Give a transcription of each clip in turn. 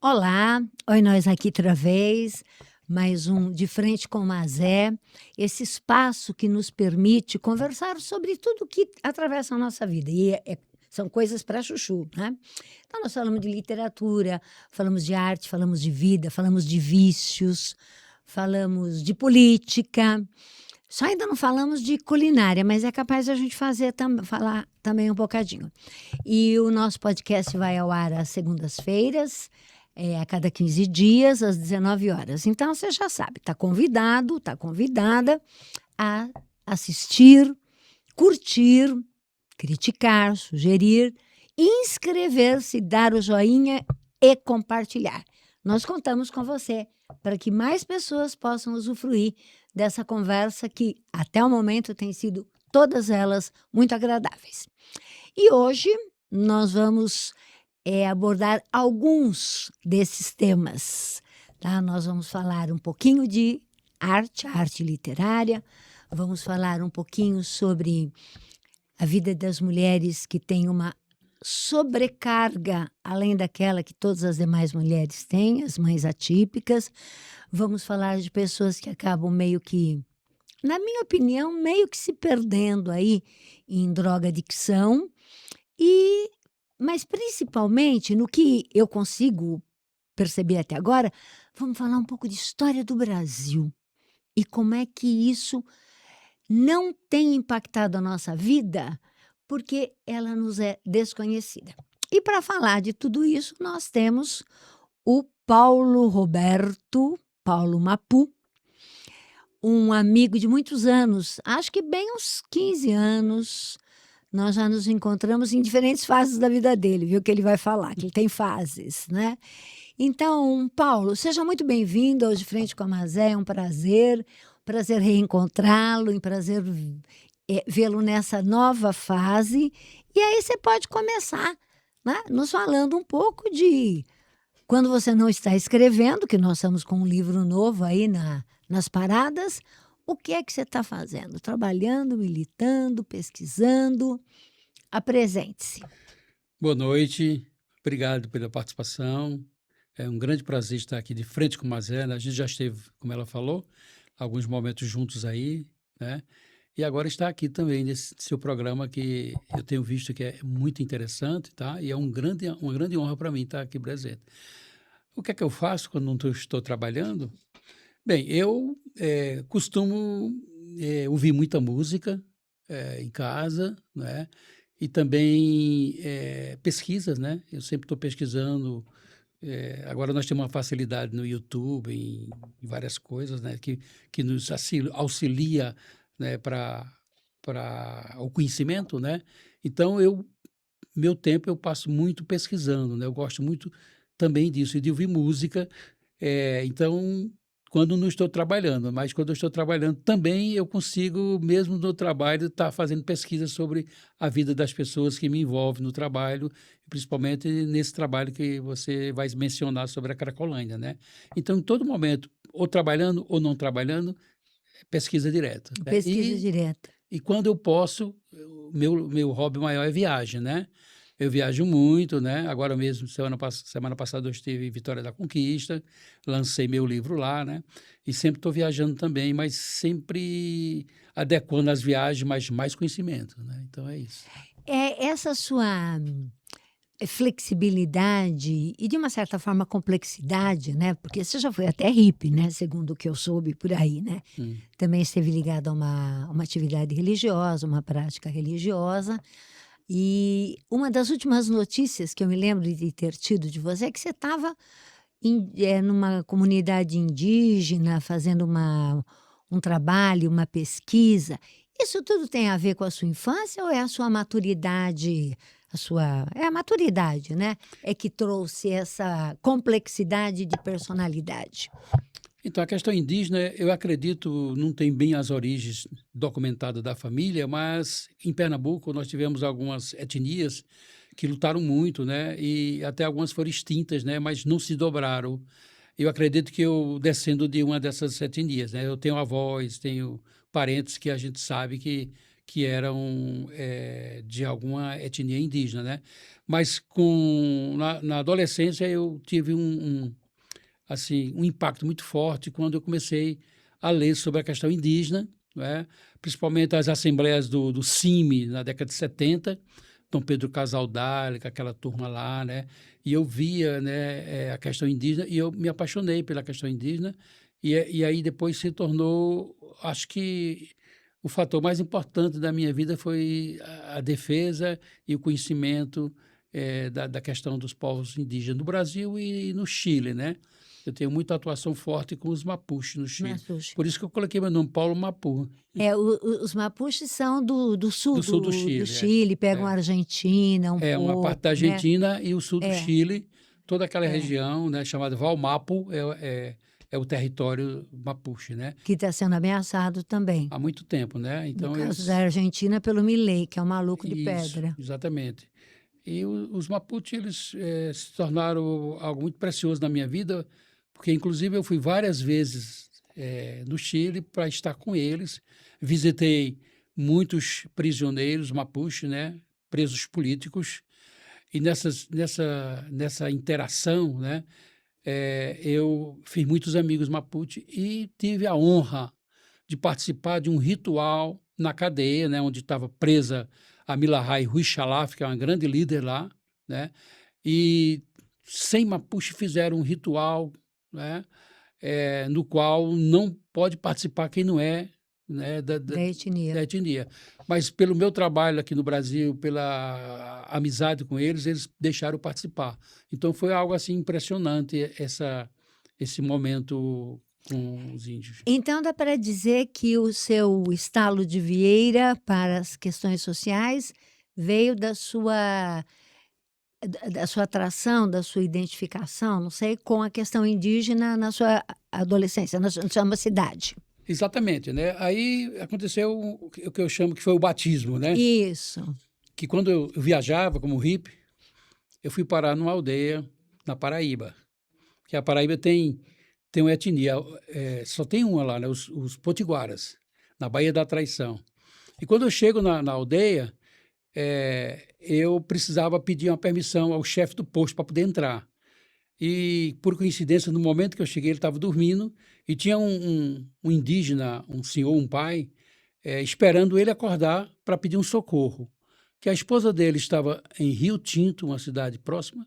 Olá, oi nós aqui outra vez, mais um De Frente com Mazé, esse espaço que nos permite conversar sobre tudo que atravessa a nossa vida, são coisas para chuchu, né? Então nós falamos de literatura, falamos de arte, falamos de vida, falamos de vícios, falamos de política, só ainda não falamos de culinária, mas é capaz de a gente falar também um bocadinho. E o nosso podcast vai ao ar às segundas-feiras, a cada 15 dias, às 19 horas. Então, você já sabe, está convidado, está convidada a assistir, curtir, criticar, sugerir, inscrever-se, dar o joinha e compartilhar. Nós contamos com você para que mais pessoas possam usufruir dessa conversa que, até o momento, tem sido todas elas muito agradáveis. E hoje nós vamos abordar alguns desses temas. Tá? Nós vamos falar um pouquinho de arte literária, vamos falar um pouquinho sobre a vida das mulheres que tem uma sobrecarga, além daquela que todas as demais mulheres têm, as mães atípicas. Vamos falar de pessoas que acabam meio que, na minha opinião, meio que se perdendo aí em drogadicção, mas principalmente no que eu consigo perceber até agora, vamos falar um pouco de história do Brasil e como é que isso não tem impactado a nossa vida porque ela nos é desconhecida. E para falar de tudo isso, nós temos o Paulo Roberto, Paulo Mapu, um amigo de muitos anos, acho que bem uns 15 anos, nós já nos encontramos em diferentes fases da vida dele, viu que ele vai falar, que ele tem fases, né? Então, Paulo, seja muito bem-vindo ao De Frente com a Mazé, é um prazer reencontrá-lo, um prazer vê-lo nessa nova fase. E aí você pode começar, né, nos falando um pouco de quando você não está escrevendo, que nós estamos com um livro novo aí nas paradas, o que é que você está fazendo? Trabalhando, militando, pesquisando? Apresente-se. Boa noite, obrigado pela participação. É um grande prazer estar aqui de frente com a Mazé, né? A gente já esteve, como ela falou, alguns momentos juntos aí, né? E agora está aqui também nesse seu programa que eu tenho visto que é muito interessante, tá? E é uma grande honra para mim estar aqui presente. O que é que eu faço quando não estou trabalhando? Bem, eu costumo ouvir muita música em casa, né? E também pesquisas, né? Eu sempre estou pesquisando. Agora nós temos uma facilidade no YouTube, em várias coisas, né? Que nos auxilia, né? Para o conhecimento, né? Então, meu tempo eu passo muito pesquisando, né? Eu gosto muito também disso, e de ouvir música. Então, quando não estou trabalhando, mas quando eu estou trabalhando também eu consigo, mesmo no trabalho, estar fazendo pesquisa sobre a vida das pessoas que me envolvem no trabalho, principalmente nesse trabalho que você vai mencionar sobre a Cracolândia, né? Então, em todo momento, ou trabalhando ou não trabalhando, pesquisa direta, né? Pesquisa direta. E quando eu posso, o meu hobby maior é viagem, né? Eu viajo muito, né? Agora mesmo, semana passada, eu estive em Vitória da Conquista, lancei meu livro lá, né? E sempre estou viajando também, mas sempre adequando as viagens, mas mais conhecimento, né? Então é isso. Essa sua flexibilidade e, de uma certa forma, complexidade, né? Porque você já foi até hippie, né? Segundo o que eu soube por aí, né? Também esteve ligado a uma atividade religiosa, uma prática religiosa. E uma das últimas notícias que eu me lembro de ter tido de você é que você estava numa comunidade indígena, fazendo um trabalho, uma pesquisa. Isso tudo tem a ver com a sua infância ou é a sua maturidade? É a maturidade, né? É que trouxe essa complexidade de personalidade. Então, a questão indígena, eu acredito, não tem bem as origens documentadas da família, mas em Pernambuco nós tivemos algumas etnias que lutaram muito, né? E até algumas foram extintas, né? Mas não se dobraram. Eu acredito que eu descendo de uma dessas etnias, né? Eu tenho avós, tenho parentes que a gente sabe que que eram de alguma etnia indígena, né? Mas na adolescência eu tive assim, um impacto muito forte quando eu comecei a ler sobre a questão indígena, né? Principalmente as assembleias do CIMI, na década de 70, Dom Pedro Casaldáliga, aquela turma lá, né? E eu via, né, a questão indígena e eu me apaixonei pela questão indígena e aí depois se tornou, acho que o fator mais importante da minha vida foi a defesa e o conhecimento da questão dos povos indígenas no Brasil e no Chile, né? Eu tenho muita atuação forte com os Mapuches no Chile. Mapuche. Por isso que eu coloquei meu nome, Paulo Mapu, Os Mapuches são do sul do sul do do Chile. Chile, pegam a É. Argentina um Uma parte da pouco, né? Argentina e o sul do É, Chile, toda aquela é. região, né, chamada Valmapu, é o território Mapuche, né? Que está sendo ameaçado também. Há muito tempo, né? No Então caso da Argentina, pelo Milei, que é um maluco de Isso, pedra. exatamente. E os Mapuche, eles se tornaram algo muito precioso na minha vida, porque inclusive eu fui várias vezes no Chile para estar com eles, visitei muitos prisioneiros Mapuche, né? Presos políticos, e nessa interação, né? Eu fiz muitos amigos Mapuche e tive a honra de participar de um ritual na cadeia, né, onde estava presa a Milahay Ruichalaf, que é uma grande líder lá, né, e 100 Mapuche fizeram um ritual, né, no qual não pode participar quem não é, né, Da etnia. da etnia. Mas pelo meu trabalho aqui no Brasil, pela amizade com eles, eles deixaram participar. Então foi algo assim impressionante esse momento com os índios. Então dá para dizer que o seu estalo de Vieira para as questões sociais veio da sua atração, da sua identificação, não sei, com a questão indígena na sua adolescência, na sua mocidade. Exatamente, né? Aí aconteceu o que eu chamo que foi o batismo, né? Isso. Que quando eu viajava como hippie, eu fui parar numa aldeia na Paraíba, que a Paraíba tem uma etnia, só tem uma lá, né? Os Potiguaras, na Baía da Traição. E quando eu chego na aldeia, eu precisava pedir uma permissão ao chefe do posto para poder entrar. E, por coincidência, no momento que eu cheguei, ele estava dormindo e tinha um indígena, um senhor, um pai, esperando ele acordar para pedir um socorro. Que a esposa dele estava em Rio Tinto, uma cidade próxima,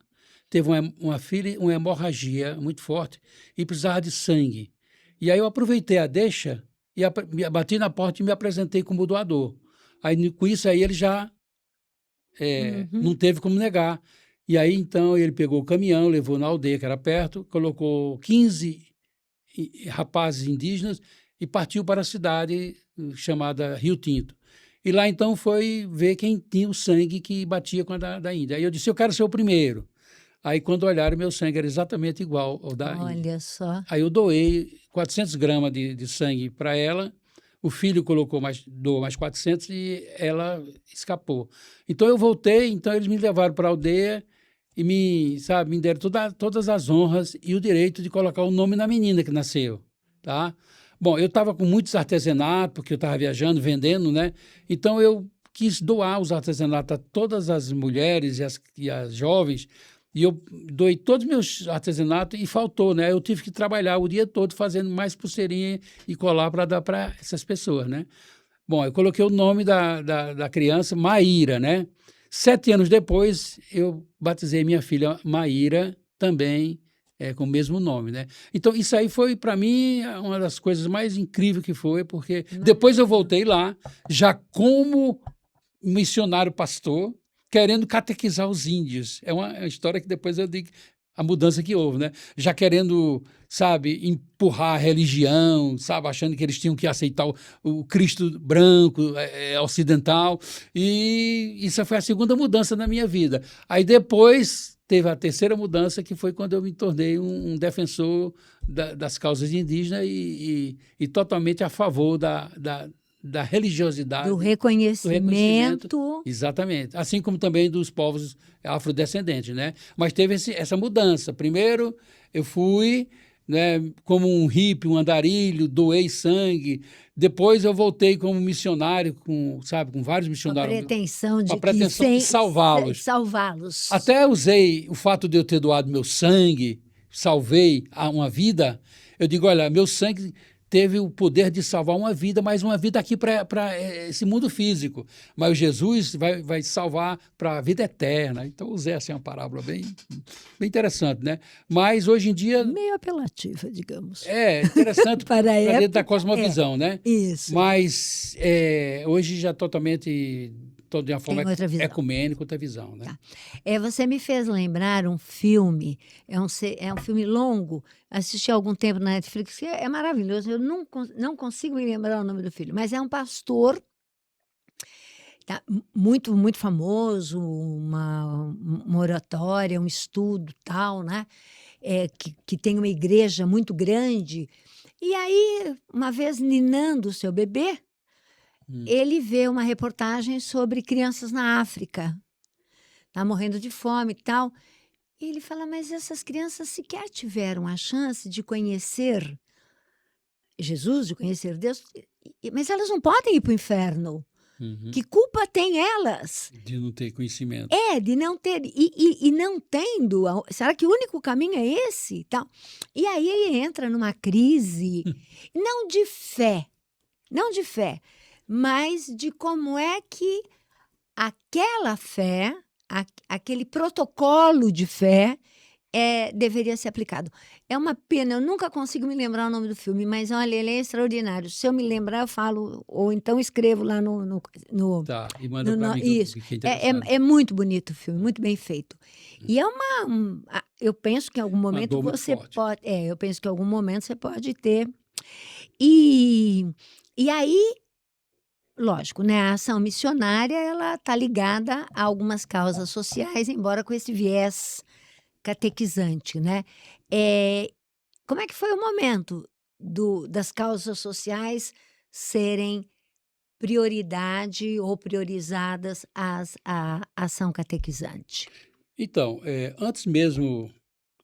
teve uma filha, uma hemorragia muito forte e precisava de sangue. E aí eu aproveitei a deixa e bati na porta e me apresentei como doador. Aí, com isso aí, ele já não teve como negar. E aí, então, ele pegou o caminhão, levou na aldeia, que era perto, colocou 15 rapazes indígenas e partiu para a cidade chamada Rio Tinto. E lá, então, foi ver quem tinha o sangue que batia com a da Índia. Aí eu disse, eu quero ser o primeiro. Aí, quando olharam, meu sangue era exatamente igual ao da Índia. Olha só. Aí eu doei 400 gramas de sangue para ela, o filho doou mais 400 e ela escapou. Então eu voltei, então eles me levaram para a aldeia e me deram todas as honras e o direito de colocar o nome na menina que nasceu, tá? Bom, eu estava com muitos artesanatos, porque eu estava viajando, vendendo, né? Então eu quis doar os artesanatos a todas as mulheres e as jovens, e eu doei todos os meus artesanatos e faltou, né? Eu tive que trabalhar o dia todo fazendo mais pulseirinha e colar para dar para essas pessoas, né? Bom, eu coloquei o nome da criança, Maíra, né? 7 anos depois, eu batizei minha filha Maíra, também com o mesmo nome, né? Então, isso aí foi, para mim, uma das coisas mais incríveis que foi, porque depois eu voltei lá, já como missionário pastor, querendo catequizar os índios. É uma história que depois eu digo a mudança que houve, né? Já querendo, sabe, empurrar a religião, sabe, achando que eles tinham que aceitar o Cristo branco, ocidental. E isso foi a segunda mudança na minha vida. Aí depois teve a terceira mudança, que foi quando eu me tornei um defensor das causas indígenas e totalmente a favor da religiosidade. Do reconhecimento. Exatamente. Assim como também dos povos afrodescendentes, né? Mas teve essa mudança. Primeiro, eu fui né, como um hippie, um andarilho, doei sangue. Depois eu voltei como missionário, sabe, com vários Com a missionários, pretensão com a de que pretensão de salvá-los. salvá-los. Até usei o fato de eu ter doado meu sangue, salvei uma vida. Eu digo, olha, meu sangue teve o poder de salvar uma vida, mas uma vida aqui para esse mundo físico. Mas o Jesus vai salvar para a vida eterna. Então, usei assim uma parábola bem interessante, né? Mas hoje em dia Meio apelativa, digamos. é interessante Para a para dentro da época, cosmovisão, né? isso. Mas hoje já totalmente de uma forma Tem outra visão. ecumênica, outra visão, né? Tá. Você me fez lembrar um filme, é um filme longo, assisti há algum tempo na Netflix, que é maravilhoso, eu não consigo me lembrar o nome do filme, mas é um pastor, tá, muito, muito famoso, uma oratória, um estudo tal, né? Que tem uma igreja muito grande. E aí, uma vez ninando o seu bebê, ele vê uma reportagem sobre crianças na África, tá morrendo de fome e tal. E ele fala, mas essas crianças sequer tiveram a chance de conhecer Jesus, de conhecer Deus, mas elas não podem ir para o inferno. Uhum. Que culpa tem elas? De não ter conhecimento. De não ter, e não tendo, será que o único caminho é esse? Tal. E aí ele entra numa crise, não de fé, mas de como é que aquela fé, aquele protocolo de fé, deveria ser aplicado. É uma pena, eu nunca consigo me lembrar o nome do filme, mas olha, ele é extraordinário. Se eu me lembrar, eu falo, ou então escrevo lá no Tá, e manda para mim isso. que é interessante. É muito bonito o filme, muito bem feito. E eu penso que em algum momento dor muito você forte. pode. Eu penso que em algum momento você pode ter. E aí, lógico, né? A ação missionária ela está ligada a algumas causas sociais, embora com esse viés catequizante, né? Como é que foi o momento das causas sociais serem prioridade ou priorizadas à ação catequizante? Então, antes mesmo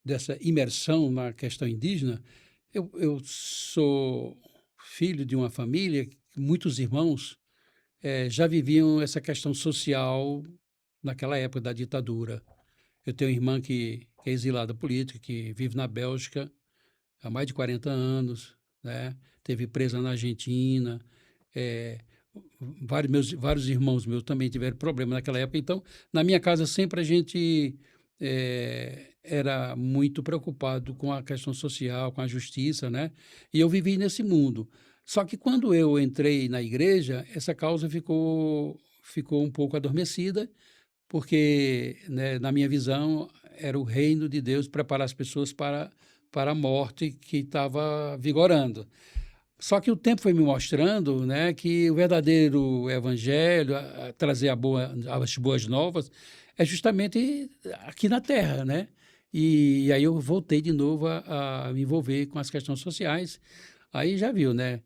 dessa imersão na questão indígena, eu sou filho de uma família que muitos irmãos já viviam essa questão social naquela época da ditadura. Eu tenho uma irmã que é exilada política, que vive na Bélgica há mais de 40 anos, né? Teve presa na Argentina. Vários irmãos meus também tiveram problema naquela época. Então, na minha casa, sempre a gente era muito preocupado com a questão social, com a justiça, né? E eu vivi nesse mundo. Só que quando eu entrei na igreja, essa causa ficou um pouco adormecida, porque, né, na minha visão, era o reino de Deus preparar as pessoas para a morte que estava vigorando. Só que o tempo foi me mostrando, né, que o verdadeiro evangelho, trazer as boas novas, é justamente aqui na Terra, né? E aí eu voltei de novo a me envolver com as questões sociais. Aí já viu, né?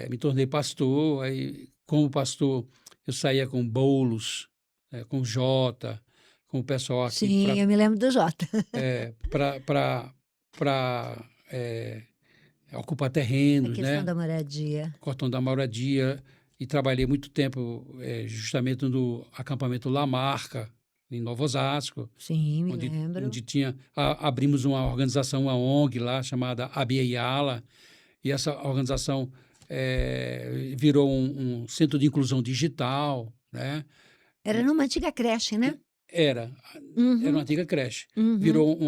Me tornei pastor, aí como pastor eu saía com bolos, com Jota, com o pessoal aqui Sim, eu me lembro do Jota. para ocupar terrenos, A questão né? da moradia. Cordão da moradia, e trabalhei muito tempo justamente no acampamento Lamarca, em Nova Osasco, Sim, me onde lembro. abrimos uma organização, uma ONG lá, chamada Abieyala, e essa organização virou um centro de inclusão digital, né? Era numa antiga creche, né? Era uma antiga creche. Uhum. Virou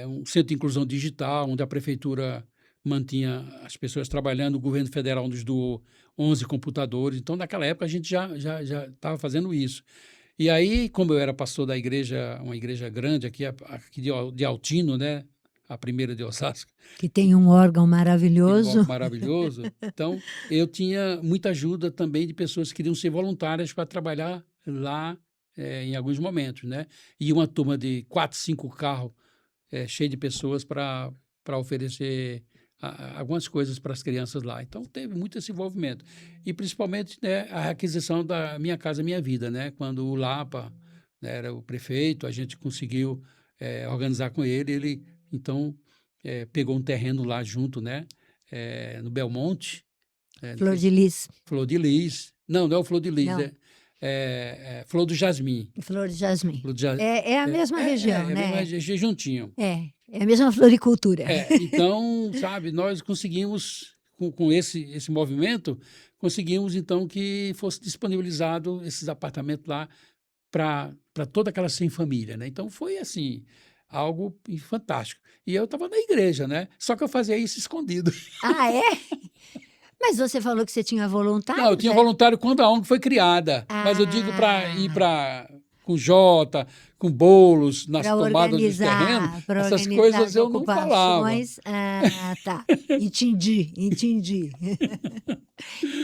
um centro de inclusão digital, onde a prefeitura mantinha as pessoas trabalhando, o governo federal nos doou 11 computadores. Então, naquela época, a gente já estava fazendo isso. E aí, como eu era pastor da igreja, uma igreja grande aqui de Altino, né? A primeira de Osasco. Que tem um órgão maravilhoso. Maravilhoso. Então, eu tinha muita ajuda também de pessoas que queriam ser voluntárias para trabalhar lá em alguns momentos, né? E uma turma de 4, 5 carros cheio de pessoas para oferecer algumas coisas para as crianças lá. Então, teve muito esse envolvimento. E, principalmente, né, a aquisição da Minha Casa Minha Vida, né? Quando o Lapa, né, era o prefeito, a gente conseguiu organizar com ele. Ele, então, pegou um terreno lá junto, né? No Belmonte, não Flor sei de Lis. Flor de Lis. Não, não é o Flor de Lis, Não, Flor do Jasmim. Flor de Jasmim. Flor do Ja- É a mesma região, bem né? mais juntinho. É a mesma floricultura. Então, sabe, nós conseguimos, com esse movimento, conseguimos, então, que fosse disponibilizado esses apartamentos lá para toda aquela sem família, né? Então, foi, assim, algo fantástico. E eu estava na igreja, né? Só que eu fazia isso escondido. Ah, é? Mas você falou que você tinha Não, eu voluntários, tinha né? voluntário quando a ONG foi criada, mas eu digo para ir Ah, com Jota, com bolos, nas tomadas dos terrenos, para essas organizar coisas as eu não falava. ocupações. Ah, tá. Entendi.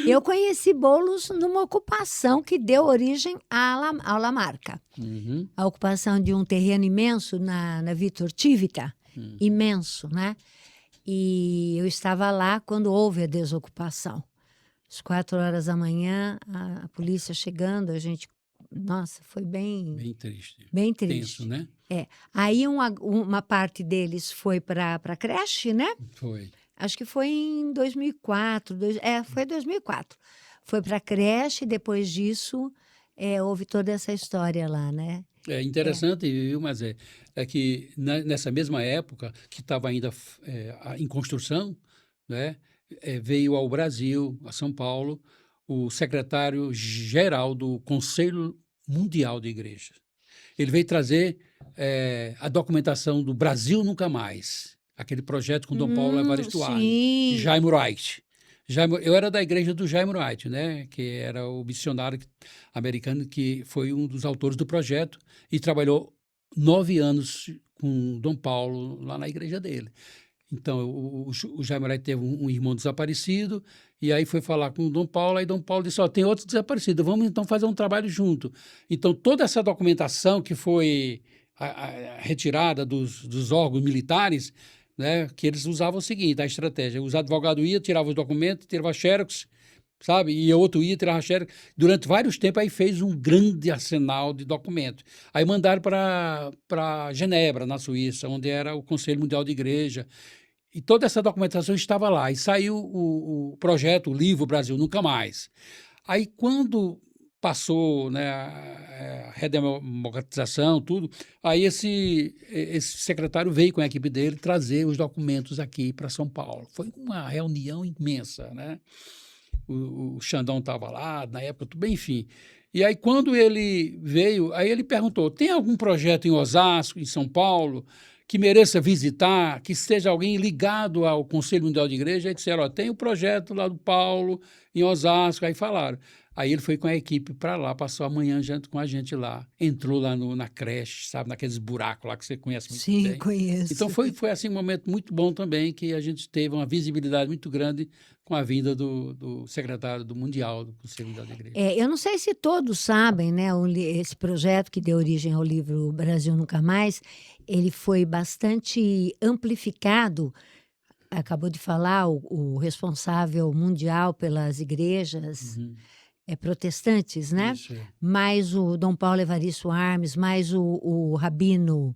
Eu conheci bolos numa ocupação que deu origem à Lamarca. Uhum, A ocupação de um terreno imenso na Vitor Tivita, uhum. imenso, né? E eu estava lá quando houve a desocupação. Às 4 horas da manhã, a polícia chegando, a gente... Nossa, foi bem Triste. bem Tenso, triste. né? Aí uma parte deles foi para a creche, né? Foi. Acho que foi em 2004. Foi 2004. Foi para a creche, depois disso houve toda essa história lá, né? É interessante, viu, mas é que nessa mesma época, que estava ainda em construção, né, veio ao Brasil, a São Paulo, o secretário-geral do Conselho Mundial de Igrejas. Ele veio trazer a documentação do Brasil Nunca Mais, aquele projeto com Dom Paulo Evaristo Arnes e Sim. Jaime Wright. Eu era da igreja do Jaime Wright, né, que era o missionário americano que foi um dos autores do projeto e trabalhou 9 anos com Dom Paulo lá na igreja dele. Então, o Jaime Wright teve um irmão desaparecido e aí foi falar com o Dom Paulo, aí Dom Paulo disse, tem outro desaparecido, vamos então fazer um trabalho junto. Então, toda essa documentação que foi retirada dos órgãos militares, né, que eles usavam o seguinte, a estratégia, os advogados iam, tiravam os documentos, tiravam xerox, sabe? E outro ia, tirava xerox. Durante vários tempos, aí fez um grande arsenal de documentos. Aí mandaram para Genebra, na Suíça, onde era o Conselho Mundial de Igreja. E toda essa documentação estava lá. E saiu o projeto, o livro Brasil Nunca Mais. Aí, quando passou, né, a redemocratização, tudo, aí esse secretário veio com a equipe dele trazer os documentos aqui para São Paulo. Foi uma reunião imensa, né? O Xandão estava lá, na época, tudo bem, enfim. E aí, quando ele veio, aí ele perguntou, tem algum projeto em Osasco, em São Paulo, que mereça visitar, que seja alguém ligado ao Conselho Mundial de Igreja? Aí disseram, tem o projeto lá do Paulo, em Osasco, aí falaram. Aí ele foi com a equipe para lá, passou a manhã com a gente lá, entrou lá na creche, sabe, naqueles buracos lá que você conhece muito Sim, bem. conheço. Então foi assim um momento muito bom também, que a gente teve uma visibilidade muito grande com a vinda do secretário do Mundial, do Conselho Mundial da Igreja. Eu não sei se todos sabem, né? Esse projeto que deu origem ao livro Brasil Nunca Mais, ele foi bastante amplificado. Acabou de falar o responsável mundial pelas igrejas protestantes, né? Isso. Mais o Dom Paulo Evaristo Armes, mais o Rabino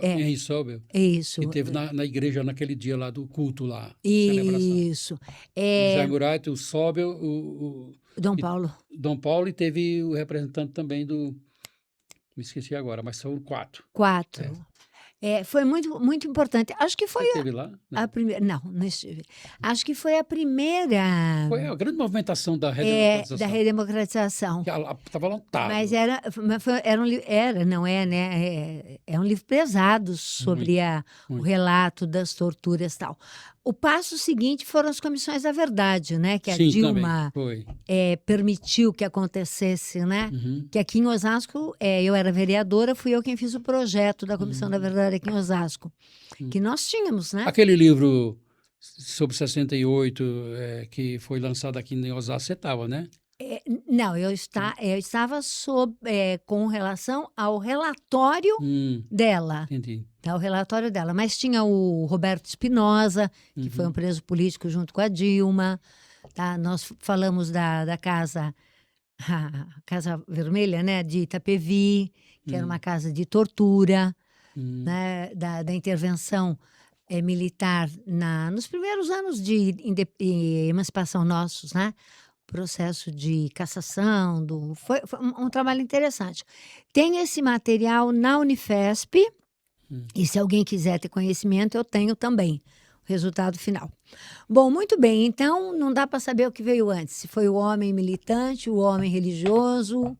Henri Sobel, isso. que esteve na igreja naquele dia lá do culto lá, celebração. Isso. O Jaime Wright, o Sobel, o Dom Paulo. E teve o representante também me esqueci agora, mas são 4. 4. Foi muito, muito importante. Acho que foi Você esteve lá? a primeira. Não estive. Acho que foi a primeira. Foi a grande movimentação da redemocratização. Da redemocratização. Estava lotado. Mas era um livro pesado sobre o relato das torturas e tal. O passo seguinte foram as comissões da verdade, né? Que a Dilma permitiu que acontecesse, né? Que aqui em Osasco, eu era vereadora, fui eu quem fiz o projeto da Comissão da Verdade aqui em Osasco. Que nós tínhamos, né? Aquele livro sobre 68, que foi lançado aqui em Osasco, você estava, né? Não, eu estava com relação ao relatório dela. Entendi. O relatório dela. Mas tinha o Roberto Espinosa, que foi um preso político junto com a Dilma. Tá? Nós falamos da Casa Vermelha, né? De Itapevi, que era uma casa de tortura, né? Da intervenção militar nos primeiros anos de emancipação nossos, né? Processo de cassação, foi um trabalho interessante. Tem esse material na Unifesp, Hum. e se alguém quiser ter conhecimento, eu tenho também o resultado final. Bom, muito bem, então não dá para saber o que veio antes, se foi o homem militante, o homem religioso.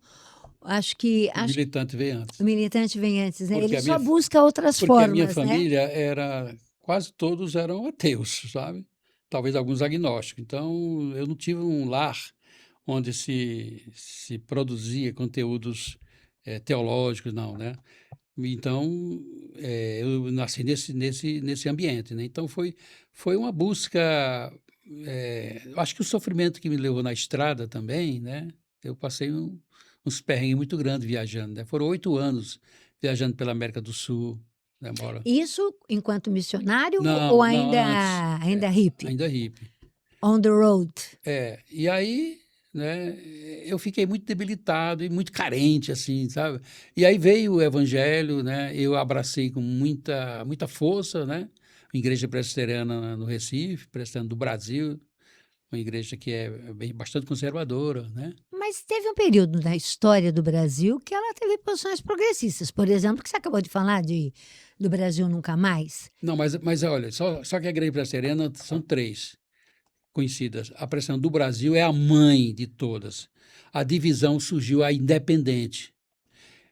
Acho que O militante veio antes. o militante vem antes, né? Porque Ele a só minha, busca outras porque a minha formas, né? família quase todos eram ateus, sabe? Talvez alguns agnósticos. Então, eu não tive um lar onde se produzia conteúdos teológicos, não, né? Então, eu nasci nesse ambiente, né? Então, foi uma busca. Eu acho que o sofrimento que me levou na estrada também, né? Eu passei uns perrengues muito grandes viajando, né? Foram 8 anos viajando pela América do Sul, né, Mora? Isso enquanto missionário ou Não, não, antes, ainda hippie? ainda hippie. On the road. E aí, né, eu fiquei muito debilitado e muito carente, assim, sabe? E aí veio o evangelho, né? Eu abracei com muita força, né? Uma igreja presbiteriana no Recife, presbiteriana do Brasil, uma igreja que é bastante conservadora, né? Mas teve um período na história do Brasil que ela teve posições progressistas. Por exemplo, que você acabou de falar do Brasil Nunca Mais. Não, mas olha, só que a igreja presbiteriana são três conhecidas. A presbiteriana do Brasil é a mãe de todas. A divisão surgiu a independente.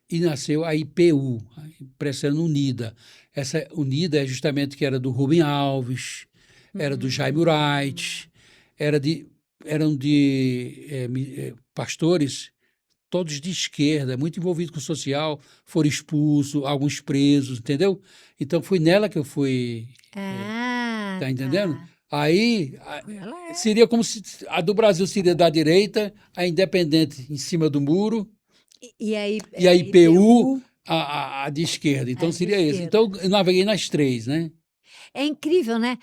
E nasceu a IPU, a Presbiteriana Unida. Essa Unida é justamente que era do Rubem Alves, era do Jaime Wright, era de, eram de pastores todos de esquerda, muito envolvidos com o social, foram expulsos, alguns presos, entendeu? Então foi nela que eu fui, Ah, tá entendendo? tá. Aí Ela é. seria como se a do Brasil seria da direita, a independente em cima do muro, E aí, e a IPU, IPU, a de esquerda. a Então, de seria esse. Então, esquerda. eu naveguei nas três, né? É incrível, né?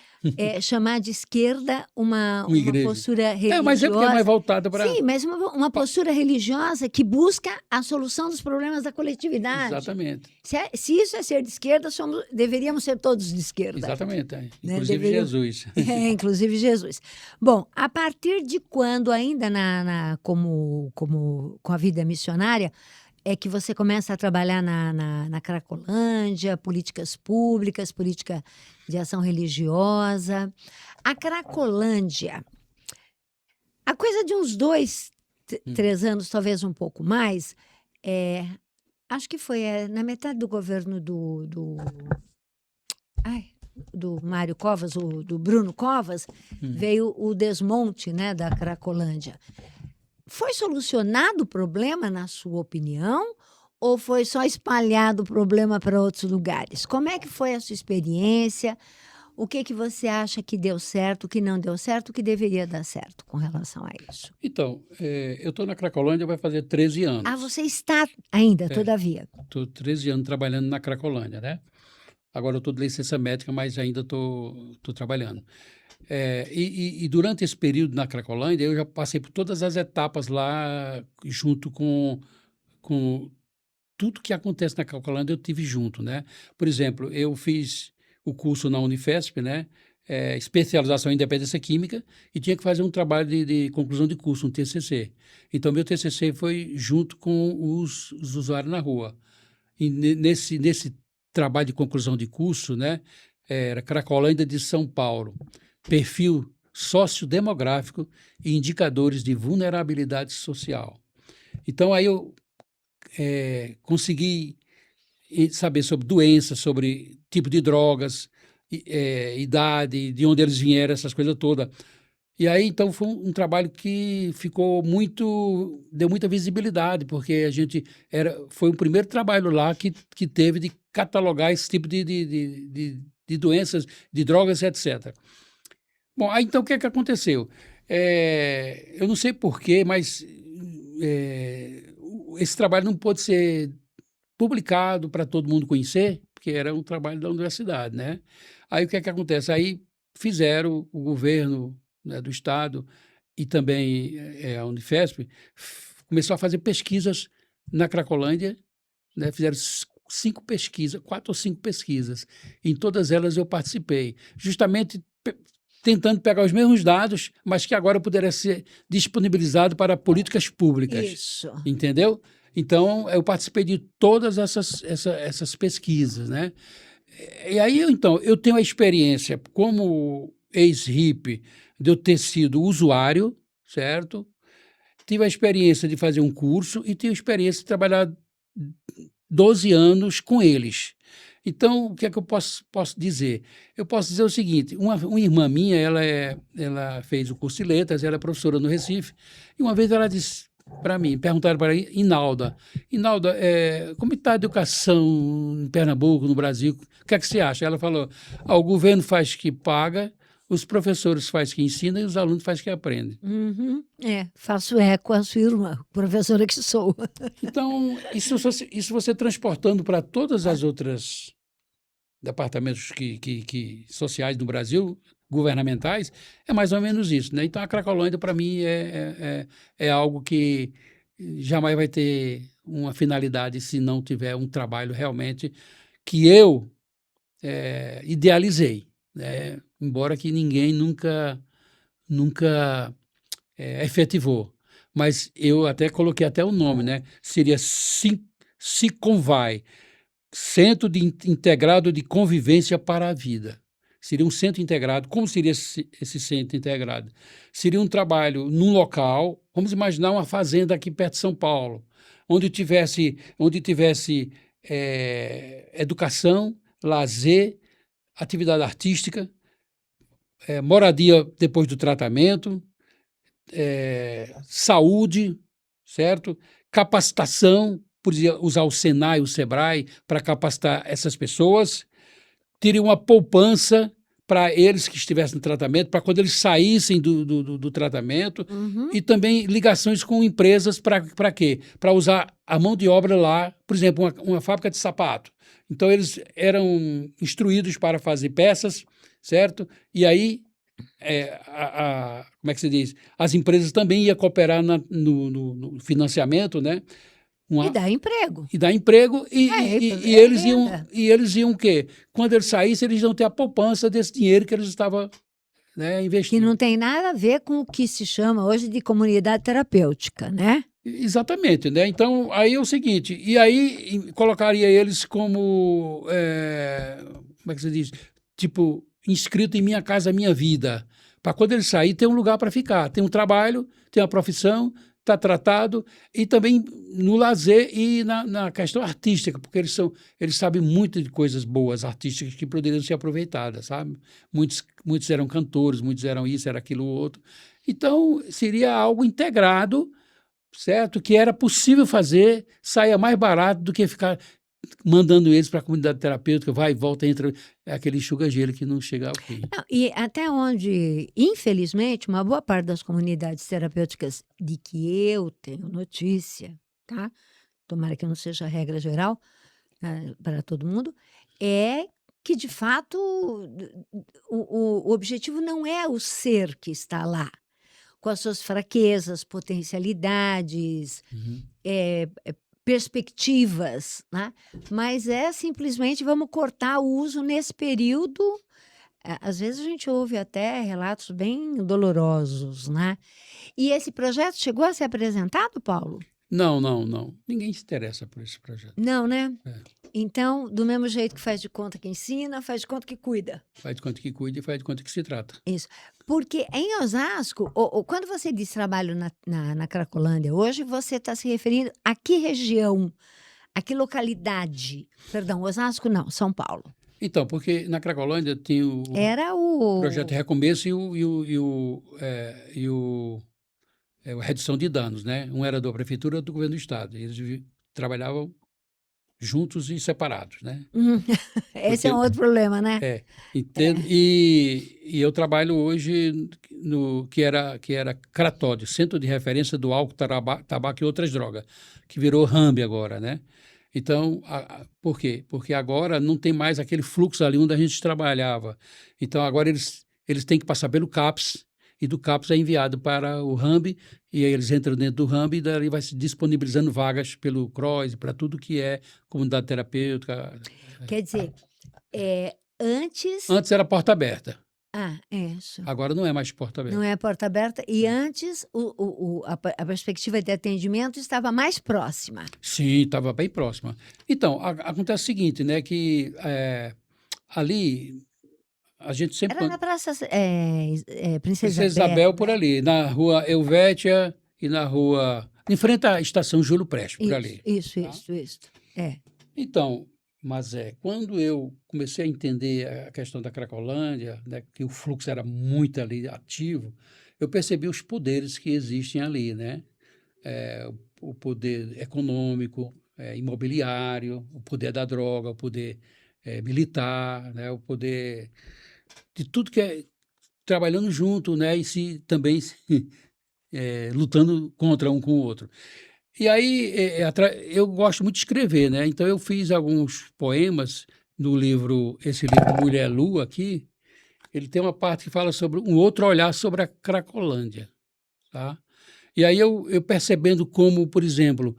Chamar de esquerda Uma uma igreja. postura Mas é porque é mais religiosa. voltada para... Sim, mas uma postura religiosa que busca a solução dos problemas da coletividade. Exatamente. Se isso é ser de esquerda, deveríamos ser todos de esquerda, Exatamente. né? Inclusive Jesus. Inclusive Jesus. Bom, a partir de quando, ainda com a vida missionária, é que você começa a trabalhar na Cracolândia, políticas públicas, política de ação religiosa. A Cracolândia, a coisa de uns 2, Hum. 3 anos, talvez um pouco mais, acho que foi na metade do governo do Mário Covas, do Bruno Covas, veio o desmonte, né, da Cracolândia. Foi solucionado o problema, na sua opinião, ou foi só espalhado o problema para outros lugares? Como é que foi a sua experiência? O que você acha que deu certo, o que não deu certo, o que deveria dar certo com relação a isso? Então, eu estou na Cracolândia, vai fazer 13 Ah, anos. você está ainda, todavia. Estou 13 anos trabalhando na Cracolândia, né? Agora eu estou de licença médica, mas ainda estou trabalhando. E durante esse período na Cracolândia, eu já passei por todas as etapas lá, junto com tudo que acontece na Cracolândia, eu tive junto, né? Por exemplo, eu fiz o curso na Unifesp, né? Especialização em Independência Química, e tinha que fazer um trabalho de conclusão de curso, um TCC. Então, meu TCC foi junto com os usuários na rua. E nesse trabalho de conclusão de curso, né? Era Cracolândia de São Paulo, perfil sociodemográfico e indicadores de vulnerabilidade social. Então, aí eu consegui saber sobre doenças, sobre tipo de drogas, idade, de onde eles vieram, essas coisas todas. E aí, então, foi um trabalho que deu muita visibilidade, porque foi o primeiro trabalho lá que teve de catalogar esse tipo de doenças, de drogas, etc. Bom, aí então o que é que aconteceu? Eu não sei porquê, mas esse trabalho não pôde ser publicado para todo mundo conhecer, porque era um trabalho da universidade, né? Aí o que é que acontece? Aí fizeram o governo, né, do estado e também a Unifesp começou a fazer pesquisas na Cracolândia, né? Fizeram quatro ou cinco pesquisas. Em todas elas eu participei, justamente tentando pegar os mesmos dados, mas que agora poderia ser disponibilizado para políticas públicas. Isso. Entendeu? Então, eu participei de todas essas pesquisas, né? E aí, então, eu tenho a experiência como ex-hippie de eu ter sido usuário, certo? Tive a experiência de fazer um curso e tive a experiência de trabalhar 12 anos com eles. Então, o que é que eu posso dizer? Eu posso dizer o seguinte, uma irmã minha, ela fez o curso de letras, ela é professora no Recife, e uma vez ela disse para mim, perguntaram para ela, Inalda, como está a educação em Pernambuco, no Brasil, o que é que você acha? Ela falou, o governo faz que paga, os professores faz que ensina e os alunos faz que aprendem. Uhum. Faço eco à sua irmã, professora que sou. Então, isso você transportando para todas as outras departamentos sociais do Brasil, governamentais, é mais ou menos isso, né? Então, a Cracolândia, para mim, é algo que jamais vai ter uma finalidade se não tiver um trabalho realmente que eu idealizei, né? Embora que ninguém nunca efetivou. Mas eu até coloquei até o nome, né? Seria SICONVAI, Centro Integrado de Convivência para a Vida. Seria um centro integrado. Como seria esse centro integrado? Seria um trabalho num local, vamos imaginar uma fazenda aqui perto de São Paulo, onde tivesse educação, lazer, atividade artística, moradia depois do tratamento, saúde, certo? Capacitação, podia usar o Senai, o Sebrae, para capacitar essas pessoas, teria uma poupança para eles que estivessem no tratamento, para quando eles saíssem do tratamento, e também ligações com empresas para quê? Para usar a mão de obra lá, por exemplo, uma fábrica de sapato. Então, eles eram instruídos para fazer peças, certo? E aí, como é que se diz? As empresas também iam cooperar no financiamento, né? E dá emprego. E dá emprego e eles iam o quê? Quando eles saíssem, eles iam ter a poupança desse dinheiro que eles estavam, né, investindo. Que não tem nada a ver com o que se chama hoje de comunidade terapêutica, né? Exatamente, né? Então, aí é o seguinte, e aí colocaria eles como, como é que se diz? Tipo, inscrito em Minha Casa Minha Vida, para quando eles saírem ter um lugar para ficar, tem um trabalho, tem uma profissão, está tratado, e também no lazer e na questão artística, porque eles sabem muito de coisas boas artísticas que poderiam ser aproveitadas, sabe? Muitos eram cantores, muitos eram isso, era aquilo outro. Então, seria algo integrado, certo? Que era possível fazer, saia mais barato do que ficar mandando eles para a comunidade terapêutica, vai e volta, entra aquele enxuga-gelo que não chega ao fim. Não, e até onde, infelizmente, uma boa parte das comunidades terapêuticas de que eu tenho notícia, tá? Tomara que não seja a regra geral para todo mundo, é que, de fato, o objetivo não é o ser que está lá, com as suas fraquezas, potencialidades, perspectivas, né? Mas é simplesmente vamos cortar o uso nesse período. Às vezes a gente ouve até relatos bem dolorosos, né? E esse projeto chegou a ser apresentado, Paulo? Não. Ninguém se interessa por esse projeto. Não, né? É. Então, do mesmo jeito que faz de conta que ensina, faz de conta que cuida. Faz de conta que cuida e faz de conta que se trata. Isso. Porque em Osasco, quando você diz trabalho na Cracolândia hoje, você está se referindo a que região, a que localidade? Perdão, Osasco não, São Paulo. Então, porque na Cracolândia tem o projeto Recomeço e a redução de danos, né? Um era da prefeitura, outro do governo do estado. Eles trabalhavam juntos e separados, né? Esse é um outro problema, né? Entendo. E eu trabalho hoje no que era CRATOD, Centro de Referência do Álcool, Tabaco e Outras Drogas, que virou RAMB agora, né? Então, por quê? Porque agora não tem mais aquele fluxo ali onde a gente trabalhava. Então, agora eles têm que passar pelo CAPS e do CAPS é enviado para o RAMB, e aí eles entram dentro do RAMB e dali vai se disponibilizando vagas pelo CROIS, para tudo que é comunidade terapêutica. Quer dizer, antes. Antes era porta aberta, Isso. agora não é mais porta aberta. Não é porta aberta. E antes, a perspectiva de atendimento estava mais próxima. Sim, estava bem próxima. Então, acontece o seguinte, né, que ali a gente sempre... Era na Praça Princesa Princesa Isabel por né? ali, na rua Helvétia e na rua... Em frente à estação Júlio Prestes, por Isso, ali. isso, Tá? isso. É. Então, mas quando eu comecei a entender a questão da Cracolândia, né, que o fluxo era muito ali ativo, eu percebi os poderes que existem ali, né? O poder econômico, imobiliário, o poder da droga, o poder militar, né? O poder de tudo que é trabalhando junto, né? E também lutando contra um com o outro. E aí, eu gosto muito de escrever, né? Então, eu fiz alguns poemas no livro, esse livro Mulher Lua aqui, ele tem uma parte que fala sobre um outro olhar sobre a Cracolândia, tá? E aí, eu percebendo como, por exemplo,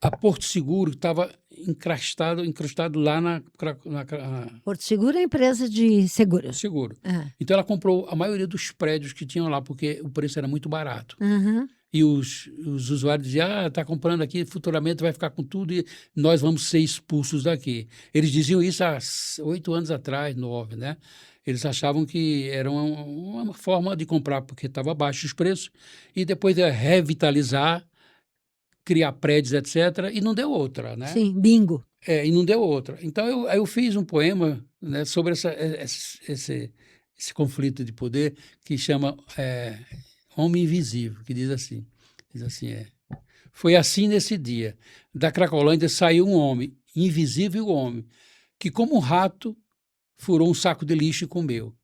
a Porto Seguro estava incrustado lá na Porto Seguro é empresa de seguros. Seguro. Então, ela comprou a maioria dos prédios que tinham lá, porque o preço era muito barato. Uhum. E os usuários diziam, está comprando aqui, futuramente vai ficar com tudo e nós vamos ser expulsos daqui. Eles diziam isso há 8 anos atrás, 9, né? Eles achavam que era uma forma de comprar, porque estava baixo os preços, e depois de revitalizar, criar prédios, etc., e não deu outra, né? Sim, bingo. E não deu outra. Então, eu fiz um poema, né, sobre esse conflito de poder que chama Homem Invisível, que diz assim, foi assim nesse dia, da Cracolândia saiu um homem, invisível homem, que como um rato furou um saco de lixo e comeu.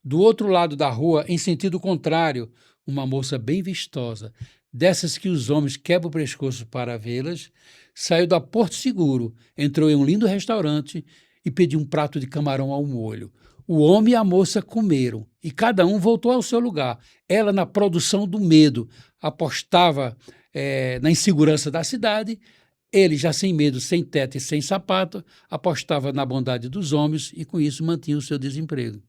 Do outro lado da rua, em sentido contrário, uma moça bem vistosa, dessas que os homens quebram o pescoço para vê-las, saiu da Porto Seguro, entrou em um lindo restaurante e pediu um prato de camarão ao molho. O homem e a moça comeram, e cada um voltou ao seu lugar. Ela, na produção do medo, apostava na insegurança da cidade. Ele, já sem medo, sem teto e sem sapato, apostava na bondade dos homens e, com isso, mantinha o seu desemprego.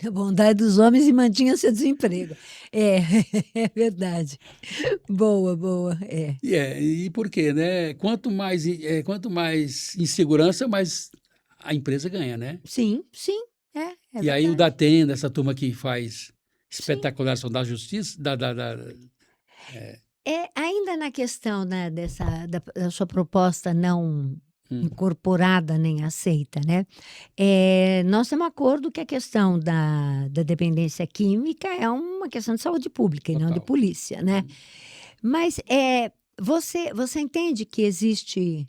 A bondade dos homens e mantinha seu desemprego. É verdade. Boa. E por quê, né? Quanto mais insegurança, mais a empresa ganha, né? Sim. E aí o Datena, essa turma que faz espetacularização da justiça, ainda na questão, né, da sua proposta não incorporada nem aceita, né? Nós temos um acordo que a questão da dependência química é uma questão de saúde pública e não de polícia, né? Mas você entende que existe...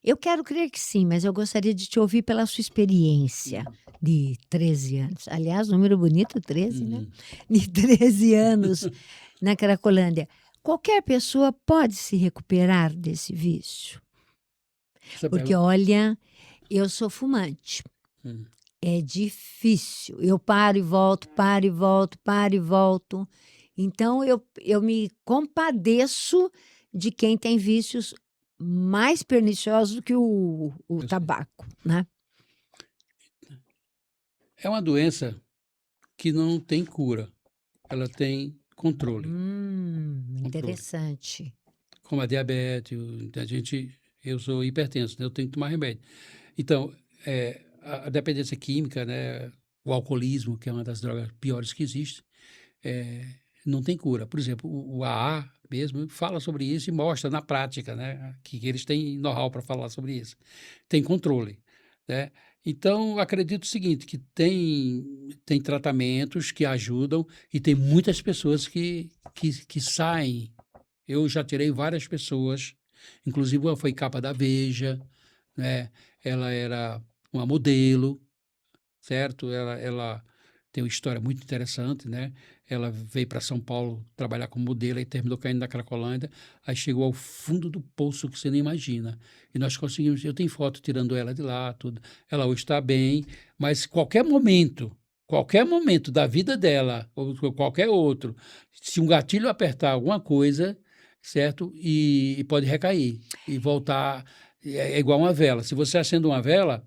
Eu quero crer que sim, mas eu gostaria de te ouvir pela sua experiência de 13 anos. Aliás, número bonito, 13, né? De 13 anos na Cracolândia. Qualquer pessoa pode se recuperar desse vício? Porque, olha, eu sou fumante. É difícil. Eu paro e volto. Então, eu me compadeço de quem tem vícios mais perniciosos do que o tabaco, né? É uma doença que não tem cura. Ela tem controle. Interessante. Como a diabetes, eu sou hipertenso, né? Eu tenho que tomar remédio. Então, a dependência química, né? O alcoolismo, que é uma das drogas piores que existe, não tem cura. Por exemplo, o AA mesmo fala sobre isso e mostra na prática, né? Que eles têm know-how para falar sobre isso. Tem controle, né? Então, acredito o seguinte, que tem tratamentos que ajudam e tem muitas pessoas que saem. Eu já tirei várias pessoas, inclusive uma foi capa da Veja, né? Ela era uma modelo, certo? Ela tem uma história muito interessante, né? Ela veio para São Paulo trabalhar como modelo e terminou caindo na Cracolândia, aí chegou ao fundo do poço que você nem imagina. E nós conseguimos, eu tenho foto tirando ela de lá, tudo. Ela hoje está bem, mas qualquer momento qualquer momento da vida dela, ou qualquer outro, se um gatilho apertar alguma coisa, certo? E pode recair e voltar. É igual uma vela. Se você acende uma vela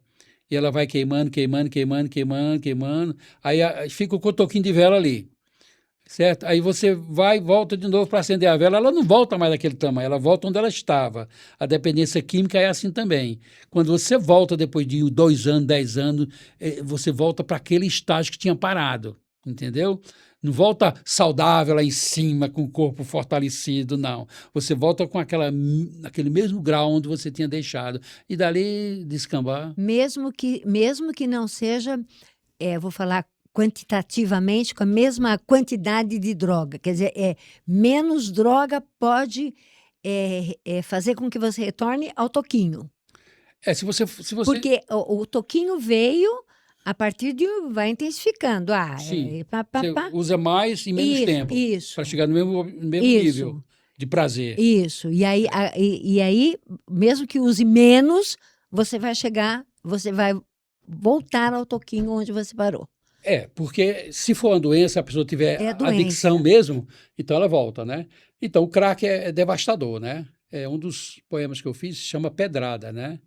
e ela vai queimando, queimando, queimando, queimando, queimando, aí fica o cotoquinho de vela ali. Certo? Aí você vai e volta de novo para acender a vela, ela não volta mais daquele tamanho, ela volta onde ela estava. A dependência química é assim também. Quando você volta depois de 2 anos, 10 anos, você volta para aquele estágio que tinha parado, entendeu? Não volta saudável lá em cima, com o corpo fortalecido, não. Você volta com aquele mesmo grau onde você tinha deixado. E dali descambar. Mesmo que não seja, vou falar quantitativamente, com a mesma quantidade de droga. Quer dizer, menos droga pode fazer com que você retorne ao toquinho. Se você Porque o toquinho veio a partir de. Vai intensificando. Sim, você usa mais e menos tempo para chegar no mesmo nível de prazer. Isso. E aí, mesmo que use menos, você vai voltar ao toquinho onde você parou. Porque se for uma doença, a pessoa tiver adicção mesmo, então ela volta, né? Então o crack é devastador, né? Um dos poemas que eu fiz se chama Pedrada, né?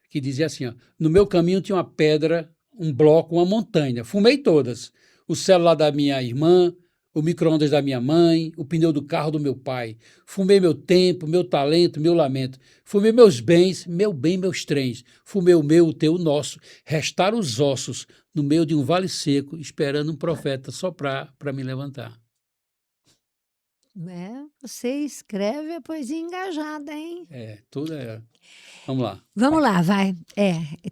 Que dizia assim, ó, no meu caminho tinha uma pedra, um bloco, uma montanha. Fumei todas. O celular da minha irmã, o micro-ondas da minha mãe, o pneu do carro do meu pai. Fumei meu tempo, meu talento, meu lamento. Fumei meus bens, meu bem, meus trens. Fumei o meu, o teu, o nosso. Restaram os ossos no meio de um vale seco, esperando um profeta soprar para me levantar. Você escreve a poesia engajada, hein? Tudo Vamos lá. Vamos lá, vai.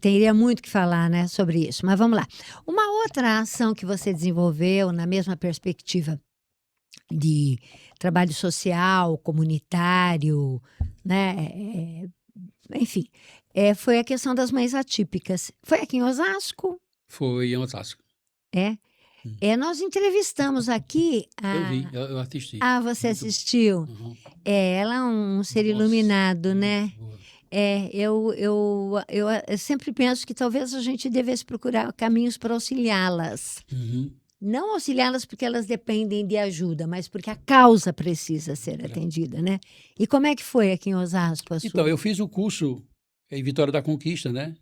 Teria muito o que falar, né, sobre isso, mas vamos lá. Uma outra ação que você desenvolveu na mesma perspectiva de trabalho social, comunitário, né, enfim, foi a questão das mães atípicas. Foi aqui em Osasco? Foi em Osasco. Nós entrevistamos aqui Eu vi, eu assisti. Você assistiu? Uhum. Ela é um ser iluminado, né? Boa. Eu sempre penso que talvez a gente devesse procurar caminhos para auxiliá-las. Uhum. Não auxiliá-las porque elas dependem de ajuda, mas porque a causa precisa ser atendida, né? E como é que foi aqui em Osasco? Então, eu fiz o curso em Vitória da Conquista, né?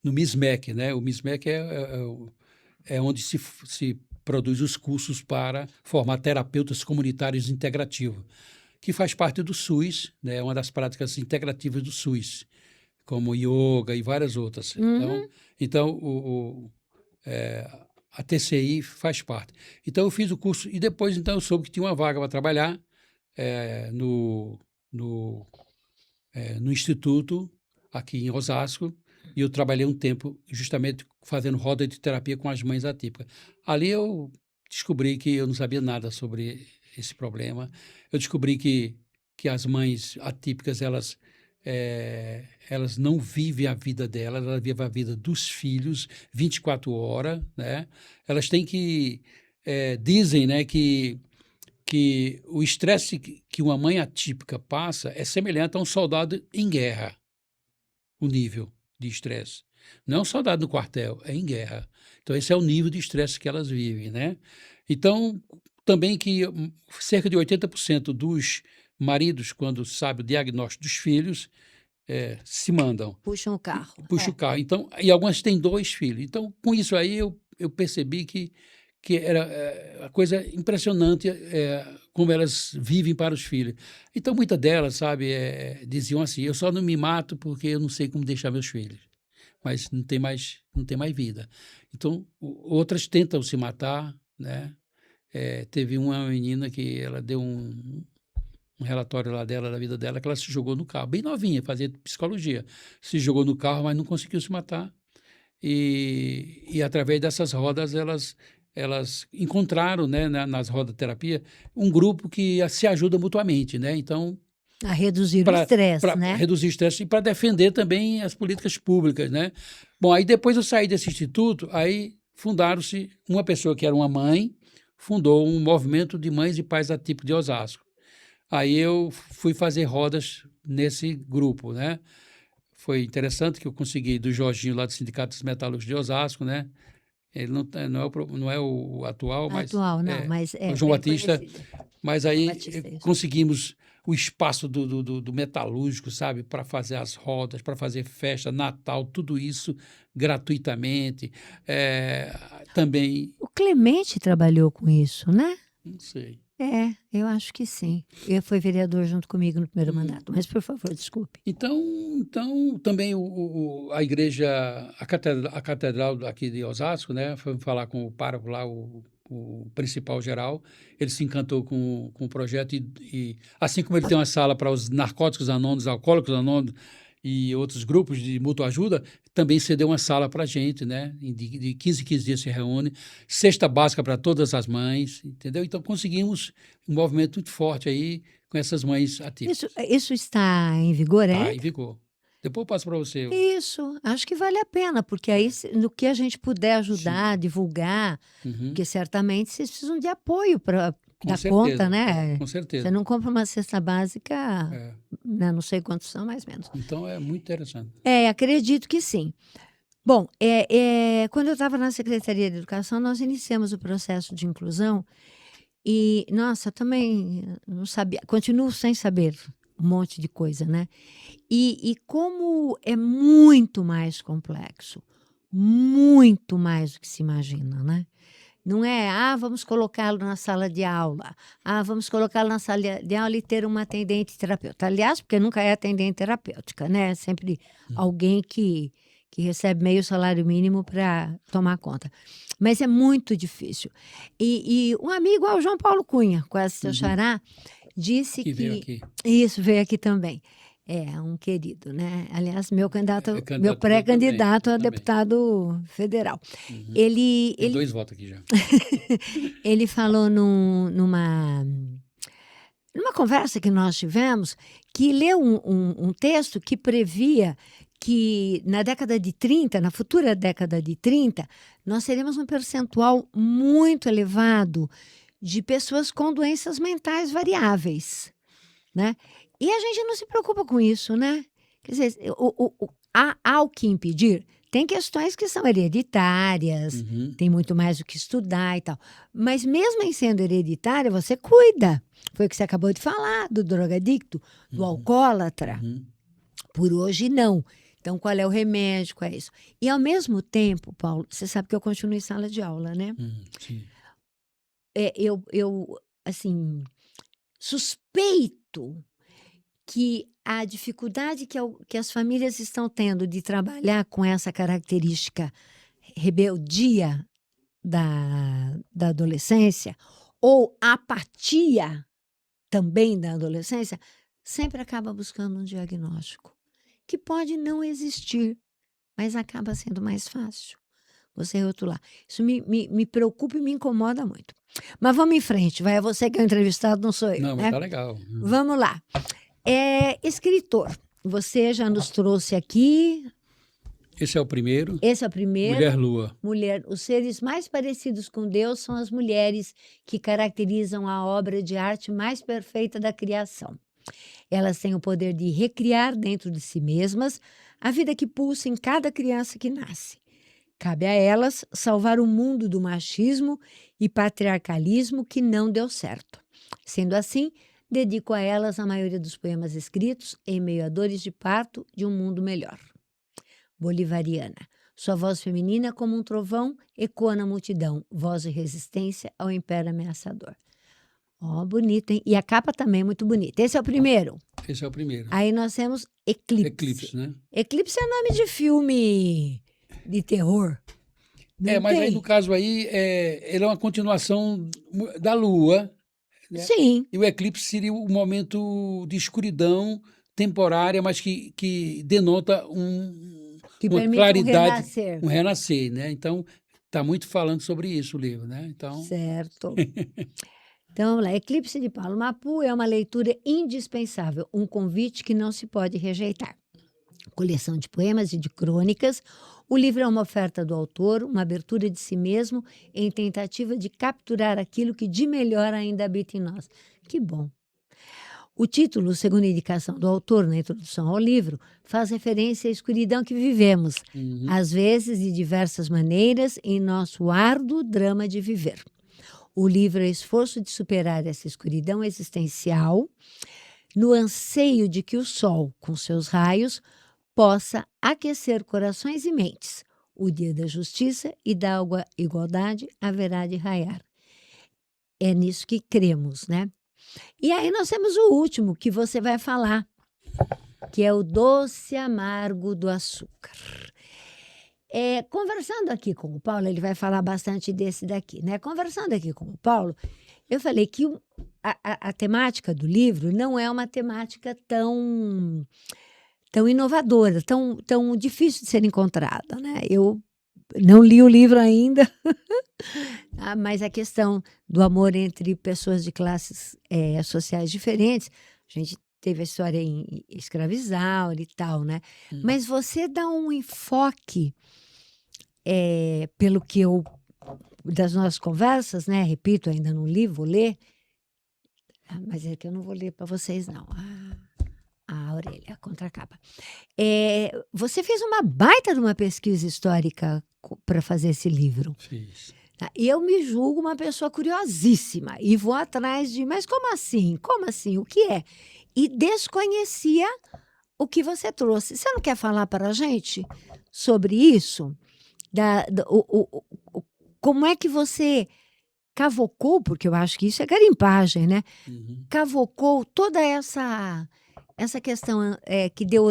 No MISMEC, né? O MISMEC é onde se produz os cursos para formar terapeutas comunitários integrativos, que faz parte do SUS, né? Uma das práticas integrativas do SUS, como yoga e várias outras. Uhum. Então a TCI faz parte. Então, eu fiz o curso e depois, então, eu soube que tinha uma vaga para trabalhar no Instituto, aqui em Osasco, e eu trabalhei um tempo justamente fazendo roda de terapia com as mães atípicas. Ali eu descobri que eu não sabia nada sobre esse problema. Eu descobri que as mães atípicas, elas não vivem a vida delas, elas vivem a vida dos filhos 24 horas, né? Elas têm que... dizem, né, que o estresse que uma mãe atípica passa é semelhante a um soldado em guerra, o nível de estresse. Não é um soldado no quartel, é em guerra. Então, esse é o nível de estresse que elas vivem, né? Então, também que cerca de 80% dos maridos, quando sabe o diagnóstico dos filhos, se mandam. Puxam o carro. Puxam o carro. Então, e algumas têm 2 filhos. Então, com isso aí, eu percebi que era a coisa impressionante como elas vivem para os filhos. Então, muitas delas, sabe, diziam assim, eu só não me mato porque eu não sei como deixar meus filhos. Mas não tem mais vida. Então, outras tentam se matar, né? Teve uma menina que ela deu um relatório lá dela, da vida dela, que ela se jogou no carro, bem novinha, fazia psicologia. Se jogou no carro, mas não conseguiu se matar. E através dessas rodas, elas encontraram, né, nas rodas de terapia, um grupo que se ajuda mutuamente, né? Então, a reduzir o estresse, né? Para reduzir o estresse e para defender também as políticas públicas, né? Bom, aí depois eu saí desse instituto, aí fundaram-se, uma pessoa que era uma mãe, fundou um movimento de mães e pais atípicos de Osasco. Aí eu fui fazer rodas nesse grupo, né? foi interessante que eu consegui do Jorginho, lá do Sindicato dos Metalúrgicos de Osasco, né? Ele não é o atual, mas Atual, não, mas o é João bem Batista. conhecido. Mas João aí Batista, isso. conseguimos o espaço do metalúrgico, sabe? Para fazer as rodas, para fazer festa, Natal, tudo isso gratuitamente. Também, O Clemente trabalhou com isso, né? não sei. Eu acho que sim. Ele foi vereador junto comigo no primeiro mandato. Mas, por favor, desculpe. Então também a igreja, a catedral aqui de Osasco, né? Foi falar com o pároco lá, o principal geral, ele se encantou com o projeto e assim como ele tem uma sala para os narcóticos anônimos, alcoólicos anônimos e outros grupos de mútua ajuda, também cedeu uma sala para a gente, né? De 15 em 15 dias se reúne, cesta básica para todas as mães, entendeu? Então conseguimos um movimento muito forte aí com essas mães ativas. Isso está em vigor Tá, ainda? em vigor. Depois eu passo para você. Isso, acho que vale a pena, porque aí, no que a gente puder Sim. ajudar, divulgar, Uhum. porque certamente vocês precisam de apoio para Com dar certeza, conta, né? com Você certeza. não compra uma cesta básica, É. né, não sei quantos são, mais ou menos. Então é muito interessante. Acredito que sim. Bom, quando eu estava na Secretaria de Educação, nós iniciamos o processo de inclusão e, nossa, também não sabia, continuo sem saber um monte de coisa, né? E como é muito mais complexo, muito mais do que se imagina, né? Não é, vamos colocá-lo na sala de aula, vamos colocá-lo na sala de aula e ter uma atendente terapeuta. Aliás, porque nunca é atendente terapêutica, né? É sempre alguém que recebe meio salário mínimo para tomar conta. Mas é muito difícil. E um amigo, o João Paulo Cunha, quase seu xará, disse Que veio que... aqui. Isso, veio aqui também. É um querido, né? Aliás, meu candidato meu pré-candidato a também. deputado federal. Uhum. Ele, Tem ele, 2 votos aqui já. ele falou numa conversa que nós tivemos, que leu um texto que previa que na década de 30, na futura década de 30, nós teremos um percentual muito elevado de pessoas com doenças mentais variáveis, né? E a gente não se preocupa com isso, né? Quer dizer, há o que impedir. Tem questões que são hereditárias, Uhum. tem muito mais o que estudar e tal. Mas mesmo em sendo hereditária, você cuida. Foi o que você acabou de falar, do drogadicto, do alcoólatra. Uhum. Por hoje, não. Então, qual é o remédio? Qual é isso? E, ao mesmo tempo, Paulo, você sabe que eu continuo em sala de aula, né? Sim. Eu assim, suspeito que a dificuldade que as famílias estão tendo de trabalhar com essa característica rebeldia da adolescência, ou apatia também da adolescência, sempre acaba buscando um diagnóstico, que pode não existir, mas acaba sendo mais fácil você rotular. Isso me preocupa e me incomoda muito. Mas vamos em frente, vai, é você que é o entrevistado, não sou eu, Não, mas né? tá legal. Vamos lá. Escritor, você já nos trouxe aqui. Esse é o primeiro. Esse é o primeiro. Mulher Lua. Os seres mais parecidos com Deus são as mulheres que caracterizam a obra de arte mais perfeita da criação. Elas têm o poder de recriar dentro de si mesmas a vida que pulsa em cada criança que nasce. Cabe a elas salvar o mundo do machismo e patriarcalismo que não deu certo. Sendo assim, dedico a elas a maioria dos poemas escritos em meio a dores de parto de um mundo melhor. Bolivariana. Sua voz feminina, como um trovão, ecoa na multidão, voz de resistência ao império ameaçador. Bonito, hein? E a capa também é muito bonita. Esse é o primeiro. Esse é o primeiro. Aí nós temos Eclipse. Eclipse, né? Eclipse é nome de filme de terror. Não mas tem? aí no caso aí, ele é uma continuação da Lua, né? Sim. E o eclipse seria um momento de escuridão temporária, mas que denota Que uma permite claridade, um renascer. renascer, né? Então, está muito falando sobre isso o livro, né? Então... Certo. Então, vamos lá. Eclipse de Paulo Mapu é uma leitura indispensável, um convite que não se pode rejeitar. Coleção de poemas e de crônicas, o livro é uma oferta do autor, uma abertura de si mesmo em tentativa de capturar aquilo que de melhor ainda habita em nós. Que bom! O título, segundo a indicação do autor na introdução ao livro, faz referência à escuridão que vivemos, Uhum. às vezes de diversas maneiras, em nosso árduo drama de viver. O livro é esforço de superar essa escuridão existencial, no anseio de que o sol, com seus raios, possa aquecer corações e mentes. O dia da justiça e da igualdade haverá de raiar. É nisso que cremos, né? E aí nós temos o último que você vai falar, que é o doce amargo do açúcar. Conversando aqui com o Paulo, ele vai falar bastante desse daqui, né? Conversando aqui com o Paulo, eu falei que a temática do livro não é uma temática tão inovadora, tão difícil de ser encontrada, né? Eu não li o livro ainda, mas a questão do amor entre pessoas de classes sociais diferentes, a gente teve a história em escravizaura e tal, né? Mas você dá um enfoque, pelo que das nossas conversas, né? Repito, ainda não li, vou ler. Mas é que eu não vou ler para vocês, não. A orelha, a contracapa. Você fez uma baita de uma pesquisa histórica para fazer esse livro. Fiz. Tá? E eu me julgo uma pessoa curiosíssima e vou atrás de, mas como assim? Como assim? O que é? E desconhecia o que você trouxe. Você não quer falar para a gente sobre isso? Como é que você cavocou, porque eu acho que isso é garimpagem, né? Uhum. Cavocou toda essa questão que deu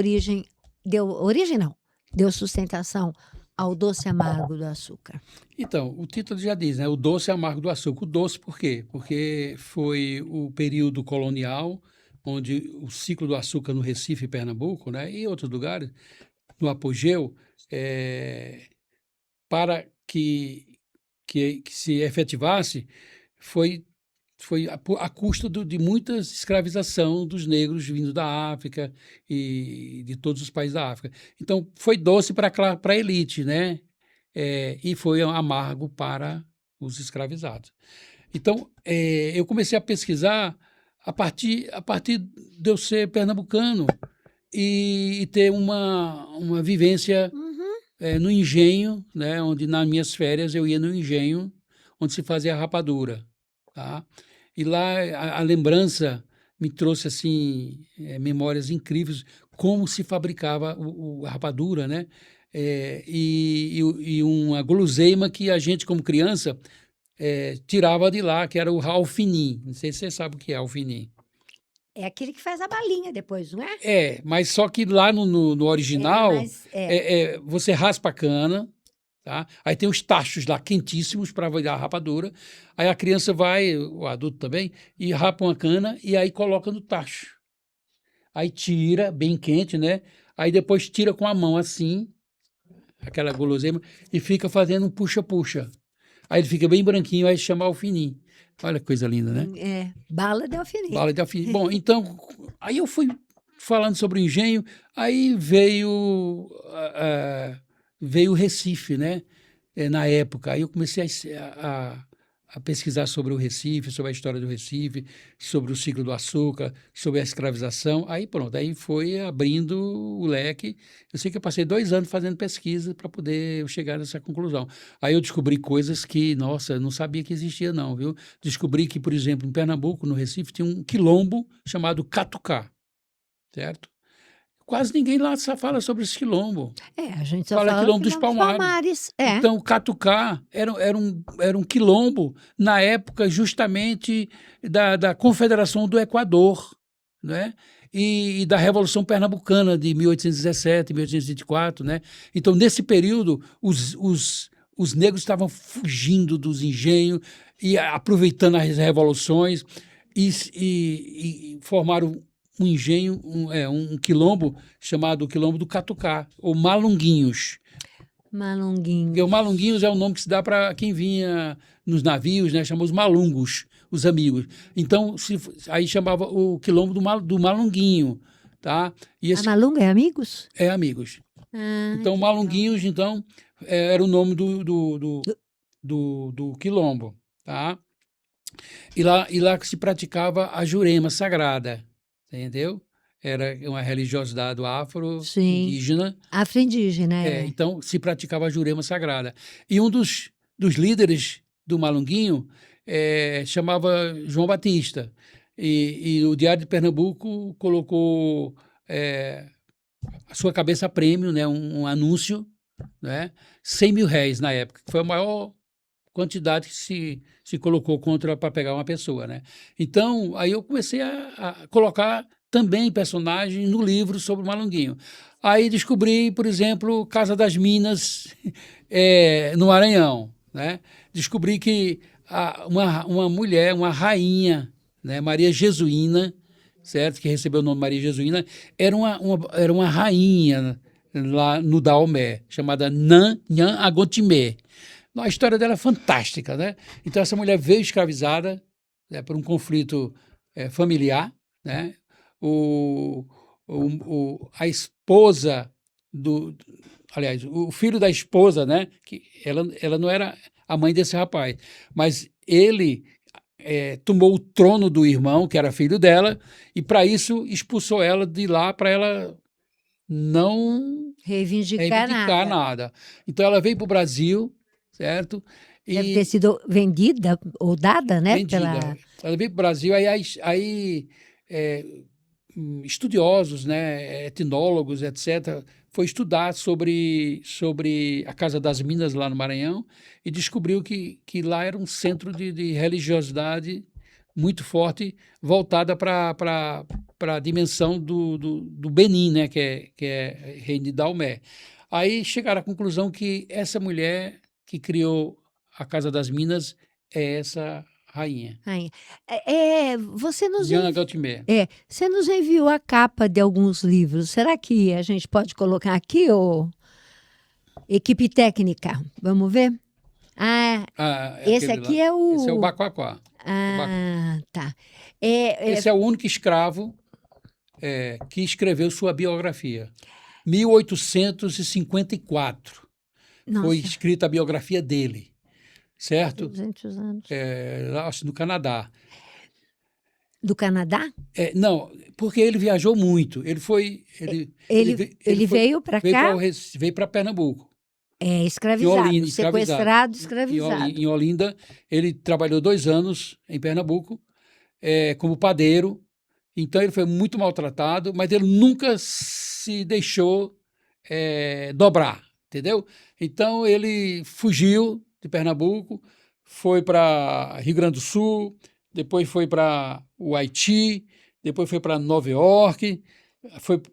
sustentação ao doce amargo do açúcar. Então, o título já diz, né? O doce amargo do açúcar. O doce por quê? Porque foi o período colonial, onde o ciclo do açúcar no Recife, Pernambuco, né? E outros lugares, no apogeu, para que se efetivasse, foi a custa de muita escravização dos negros vindo da África e de todos os países da África. Então, foi doce para a elite, né? E foi amargo para os escravizados. Então, eu comecei a pesquisar a partir de eu ser pernambucano e ter uma vivência no engenho, né? Onde nas minhas férias eu ia no engenho, onde se fazia a rapadura. Tá? E lá a lembrança me trouxe assim memórias incríveis como se fabricava a rapadura, né? E uma guloseima que a gente como criança tirava de lá, que era o alfinim. Não sei se você sabe o que é alfinim. É aquele que faz a balinha depois, não é? Mas só que lá no original você raspa a cana. Tá? Aí tem os tachos lá quentíssimos para virar a rapadura. Aí a criança vai, o adulto também, e rapa uma cana e aí coloca no tacho. Aí tira, bem quente, né? Aí depois tira com a mão assim, aquela guloseima, e fica fazendo um puxa-puxa. Aí ele fica bem branquinho, aí chama alfinim. Olha que coisa linda, né? Bala de alfinim. Bala de alfinim. Bom, então, aí eu fui falando sobre o engenho, aí veio o Recife, né? Na época. Aí eu comecei a pesquisar sobre o Recife, sobre a história do Recife, sobre o ciclo do açúcar, sobre a escravização. Aí pronto, aí foi abrindo o leque. Eu sei que eu passei 2 anos fazendo pesquisa para poder chegar nessa conclusão. Aí eu descobri coisas que, nossa, eu não sabia que existia não, viu? Descobri que, por exemplo, em Pernambuco, no Recife, tinha um quilombo chamado Catucá, certo? Quase ninguém lá só fala sobre esse quilombo. A gente só fala quilombo dos Palmares. Então, Catucá era um quilombo na época justamente da Confederação do Equador, né? E da Revolução Pernambucana de 1817, 1824, né? Então, nesse período, os negros estavam fugindo dos engenhos e aproveitando as revoluções e formaram um engenho, um quilombo chamado Quilombo do Catucá, ou Malunguinhos. Malunguinhos. Porque o Malunguinhos é o nome que se dá para quem vinha nos navios, né? Chamamos malungos, os amigos. Então, aí chamava o Quilombo do Malunguinho, tá? E A Malunga é amigos? É amigos. Então, Malunguinhos, então, era o nome do quilombo, tá? E lá que se praticava a Jurema Sagrada, entendeu? Era uma religiosidade Sim. afro-indígena. Afro-indígena, é. Então, se praticava a Jurema Sagrada. E um dos líderes do Malunguinho chamava João Batista. E o Diário de Pernambuco colocou a sua cabeça a prêmio, né, um anúncio, né, R$ 100.000 na época, que foi a maior quantidade que se colocou para pegar uma pessoa, né? Então, aí eu comecei a colocar também personagem no livro sobre o Malunguinho. Aí descobri, por exemplo, Casa das Minas, no Maranhão, né? Descobri que uma mulher, uma rainha, né, Maria Jesuína, certo? Que recebeu o nome Maria Jesuína, era uma rainha lá no Daomé, chamada Nhan Agotimé. A história dela é fantástica, né? Então, essa mulher veio escravizada, né, por um conflito familiar, né? A esposa aliás, o filho da esposa, né? Que ela não era a mãe desse rapaz, mas ele tomou o trono do irmão, que era filho dela, e para isso expulsou ela de lá para ela não Reivindicar nada. Então, ela veio para o Brasil, certo? Deve ter sido vendida ou dada, né? Vendida. Ela veio para o Brasil, aí estudiosos, né, etnólogos, etc., foi estudar sobre a Casa das Minas lá no Maranhão e descobriu que lá era um centro de religiosidade muito forte, voltada para a dimensão do Benin, né, que é Reino de Daomé. Aí chegaram à conclusão que essa mulher que criou a Casa das Minas é essa rainha. Você nos Nhan Agotimé. você nos enviou a capa de alguns livros. Será que a gente pode colocar aqui, equipe técnica? Vamos ver? Esse aqui é o... Esse é o Baquaquá. Tá. Esse é o único escravo que escreveu sua biografia. 1854 foi escrita a biografia dele, certo? 200 anos. Acho no Canadá. Do Canadá? Não, porque ele viajou muito. Ele veio para cá? Veio para Pernambuco. Escravizado, sequestrado, escravizado. Em Olinda, ele trabalhou 2 anos em Pernambuco como padeiro. Então, ele foi muito maltratado, mas ele nunca se deixou dobrar, entendeu? Então, ele fugiu de Pernambuco, foi para Rio Grande do Sul, depois foi para o Haiti, depois foi para Nova York,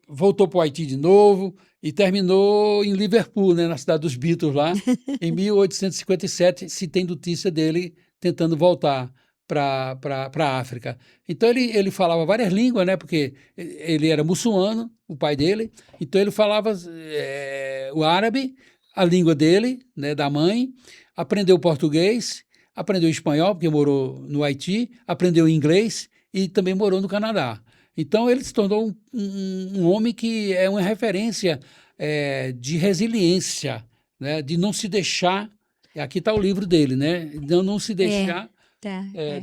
voltou para o Haiti de novo e terminou em Liverpool, né, na cidade dos Beatles lá, em 1857, se tem notícia dele tentando voltar para a África. Então, ele falava várias línguas, né, porque ele era muçulmano, o pai dele, então ele falava o árabe, a língua dele, né, da mãe, aprendeu português, aprendeu espanhol, porque morou no Haiti, aprendeu inglês e também morou no Canadá. Então, ele se tornou um homem que é uma referência de resiliência, né, de não se deixar... Aqui está o livro dele, né? De não se deixar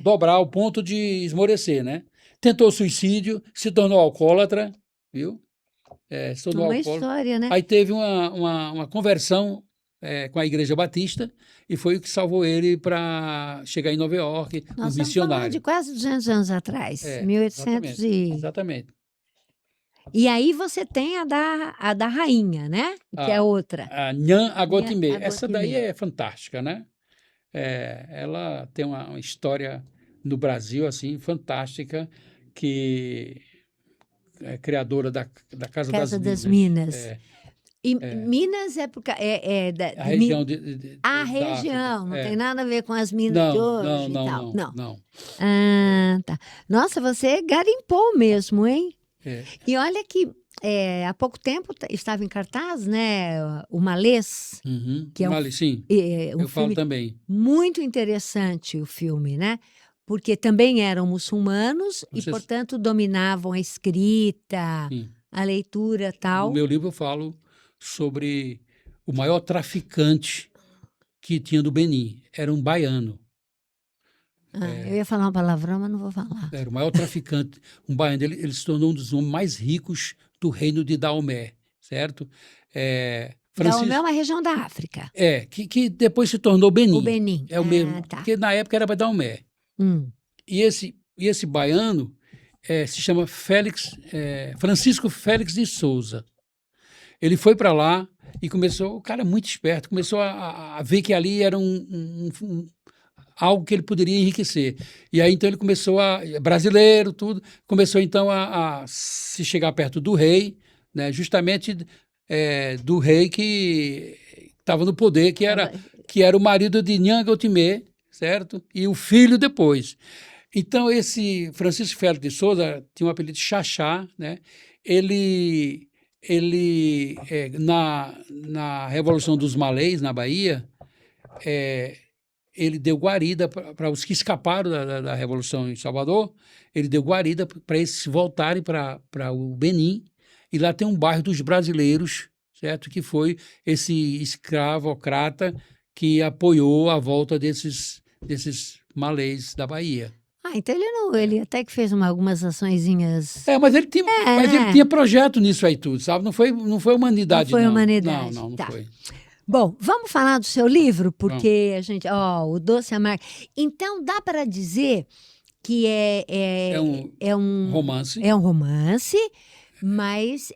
dobrar ao ponto de esmorecer, né? Tentou suicídio, se tornou alcoólatra, viu? Se tornou alcoólatra. História, né? Aí teve uma conversão com a Igreja Batista e foi o que salvou ele para chegar em Nova York, Nós um missionário. Estamos falando de quase 200 anos atrás, 1800 Exatamente. E aí você tem a da rainha, né? Que é outra. A Nhan Agotimé. Essa daí é fantástica, né? Ela tem uma história no Brasil assim fantástica, que é criadora da Casa das Minas. E Minas é porque a região a região, não tem nada a ver com as minas de hoje e tal. Não. Tá. Nossa, você garimpou mesmo, hein? E olha que há pouco tempo estava em cartaz, né, o Malês, que é Malês, sim. Eu falo também. Muito interessante o filme, né? Porque também eram muçulmanos e, portanto, dominavam a escrita, a leitura, tal. No meu livro eu falo sobre o maior traficante que tinha do Benin. Era um baiano. Eu ia falar uma palavrão, mas não vou falar. Era o maior traficante, um baiano. Ele se tornou um dos homens mais ricos do reino de Daomé, certo? Daomé é uma região da África. Que depois se tornou Benin. O Benin. É o mesmo, Tá. porque na época era para Daomé. E esse baiano se chama Francisco Félix de Souza. Ele foi para lá e começou, o cara muito esperto, começou a ver que ali era algo que ele poderia enriquecer. E aí, então, ele começou brasileiro, tudo, começou, então, a se chegar perto do rei, né, justamente do rei que estava no poder, que era o marido de Nhangue Otimé, certo? E o filho depois. Então, esse Francisco Félix de Souza tinha um apelido de Xaxá, né? Ele na Revolução dos Malês, na Bahia, ele deu guarida para os que escaparam da Revolução em Salvador, ele deu guarida para eles voltarem para o Benin, e lá tem um bairro dos brasileiros, certo? Que foi esse escravocrata que apoiou a volta desses malês da Bahia. Então ele até que fez algumas açõezinhas. Mas ele tinha projeto nisso aí tudo, sabe? Não foi humanidade, não. Não foi humanidade. Não foi. Bom, vamos falar do seu livro, porque a gente... O Doce Amargo. Então, dá para dizer que é um romance. É um romance, mas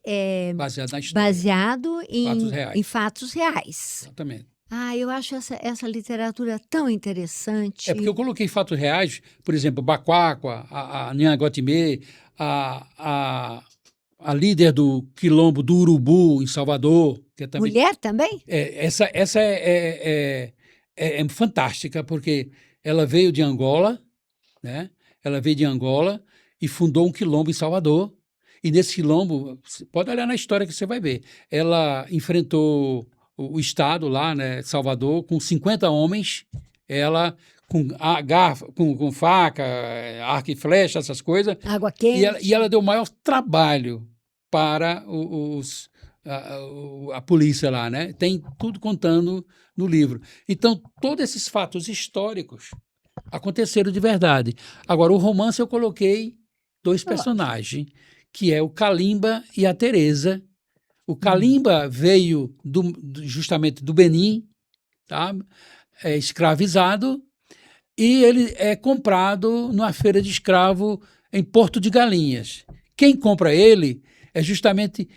baseado na história. Baseado em fatos reais. Exatamente. Eu acho essa literatura tão interessante. Porque eu coloquei fatos reais, por exemplo, Baquáqua, a Nhangue Otimé, a líder do quilombo do Urubu, em Salvador. Que também, mulher também? Essa é fantástica, porque ela veio de Angola, né? Ela veio de Angola e fundou um quilombo em Salvador. E nesse quilombo, pode olhar na história que você vai ver, ela enfrentou o Estado lá, né, Salvador, com 50 homens, ela com faca, arco e flecha, essas coisas. Água quente. E ela deu o maior trabalho para a polícia lá, né? Tem tudo contando no livro. Então, todos esses fatos históricos aconteceram de verdade. Agora, o romance eu coloquei 2 personagens, que é o Kalimba e a Teresa. O Kalimba veio justamente do Benin, tá? Escravizado, e ele é comprado numa feira de escravo em Porto de Galinhas. Quem compra ele é justamente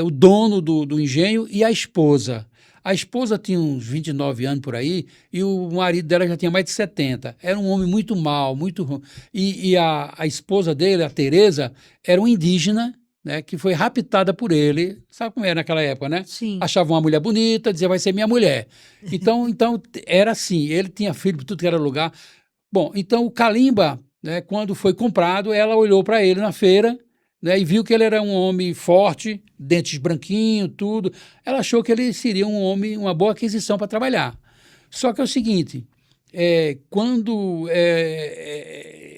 o dono do engenho e a esposa. A esposa tinha uns 29 anos por aí e o marido dela já tinha mais de 70. Era um homem muito mau, muito ruim. E a esposa dele, a Teresa, era um indígena, né, que foi raptada por ele. Sabe como era naquela época, né? Sim. Achava uma mulher bonita, dizia, vai ser minha mulher. Então era assim, ele tinha filho por tudo que era lugar. Bom, então o Kalimba, né, quando foi comprado, ela olhou para ele na feira, né, e viu que ele era um homem forte, dentes branquinhos, tudo. Ela achou que ele seria um homem, uma boa aquisição para trabalhar. Só que é o seguinte, quando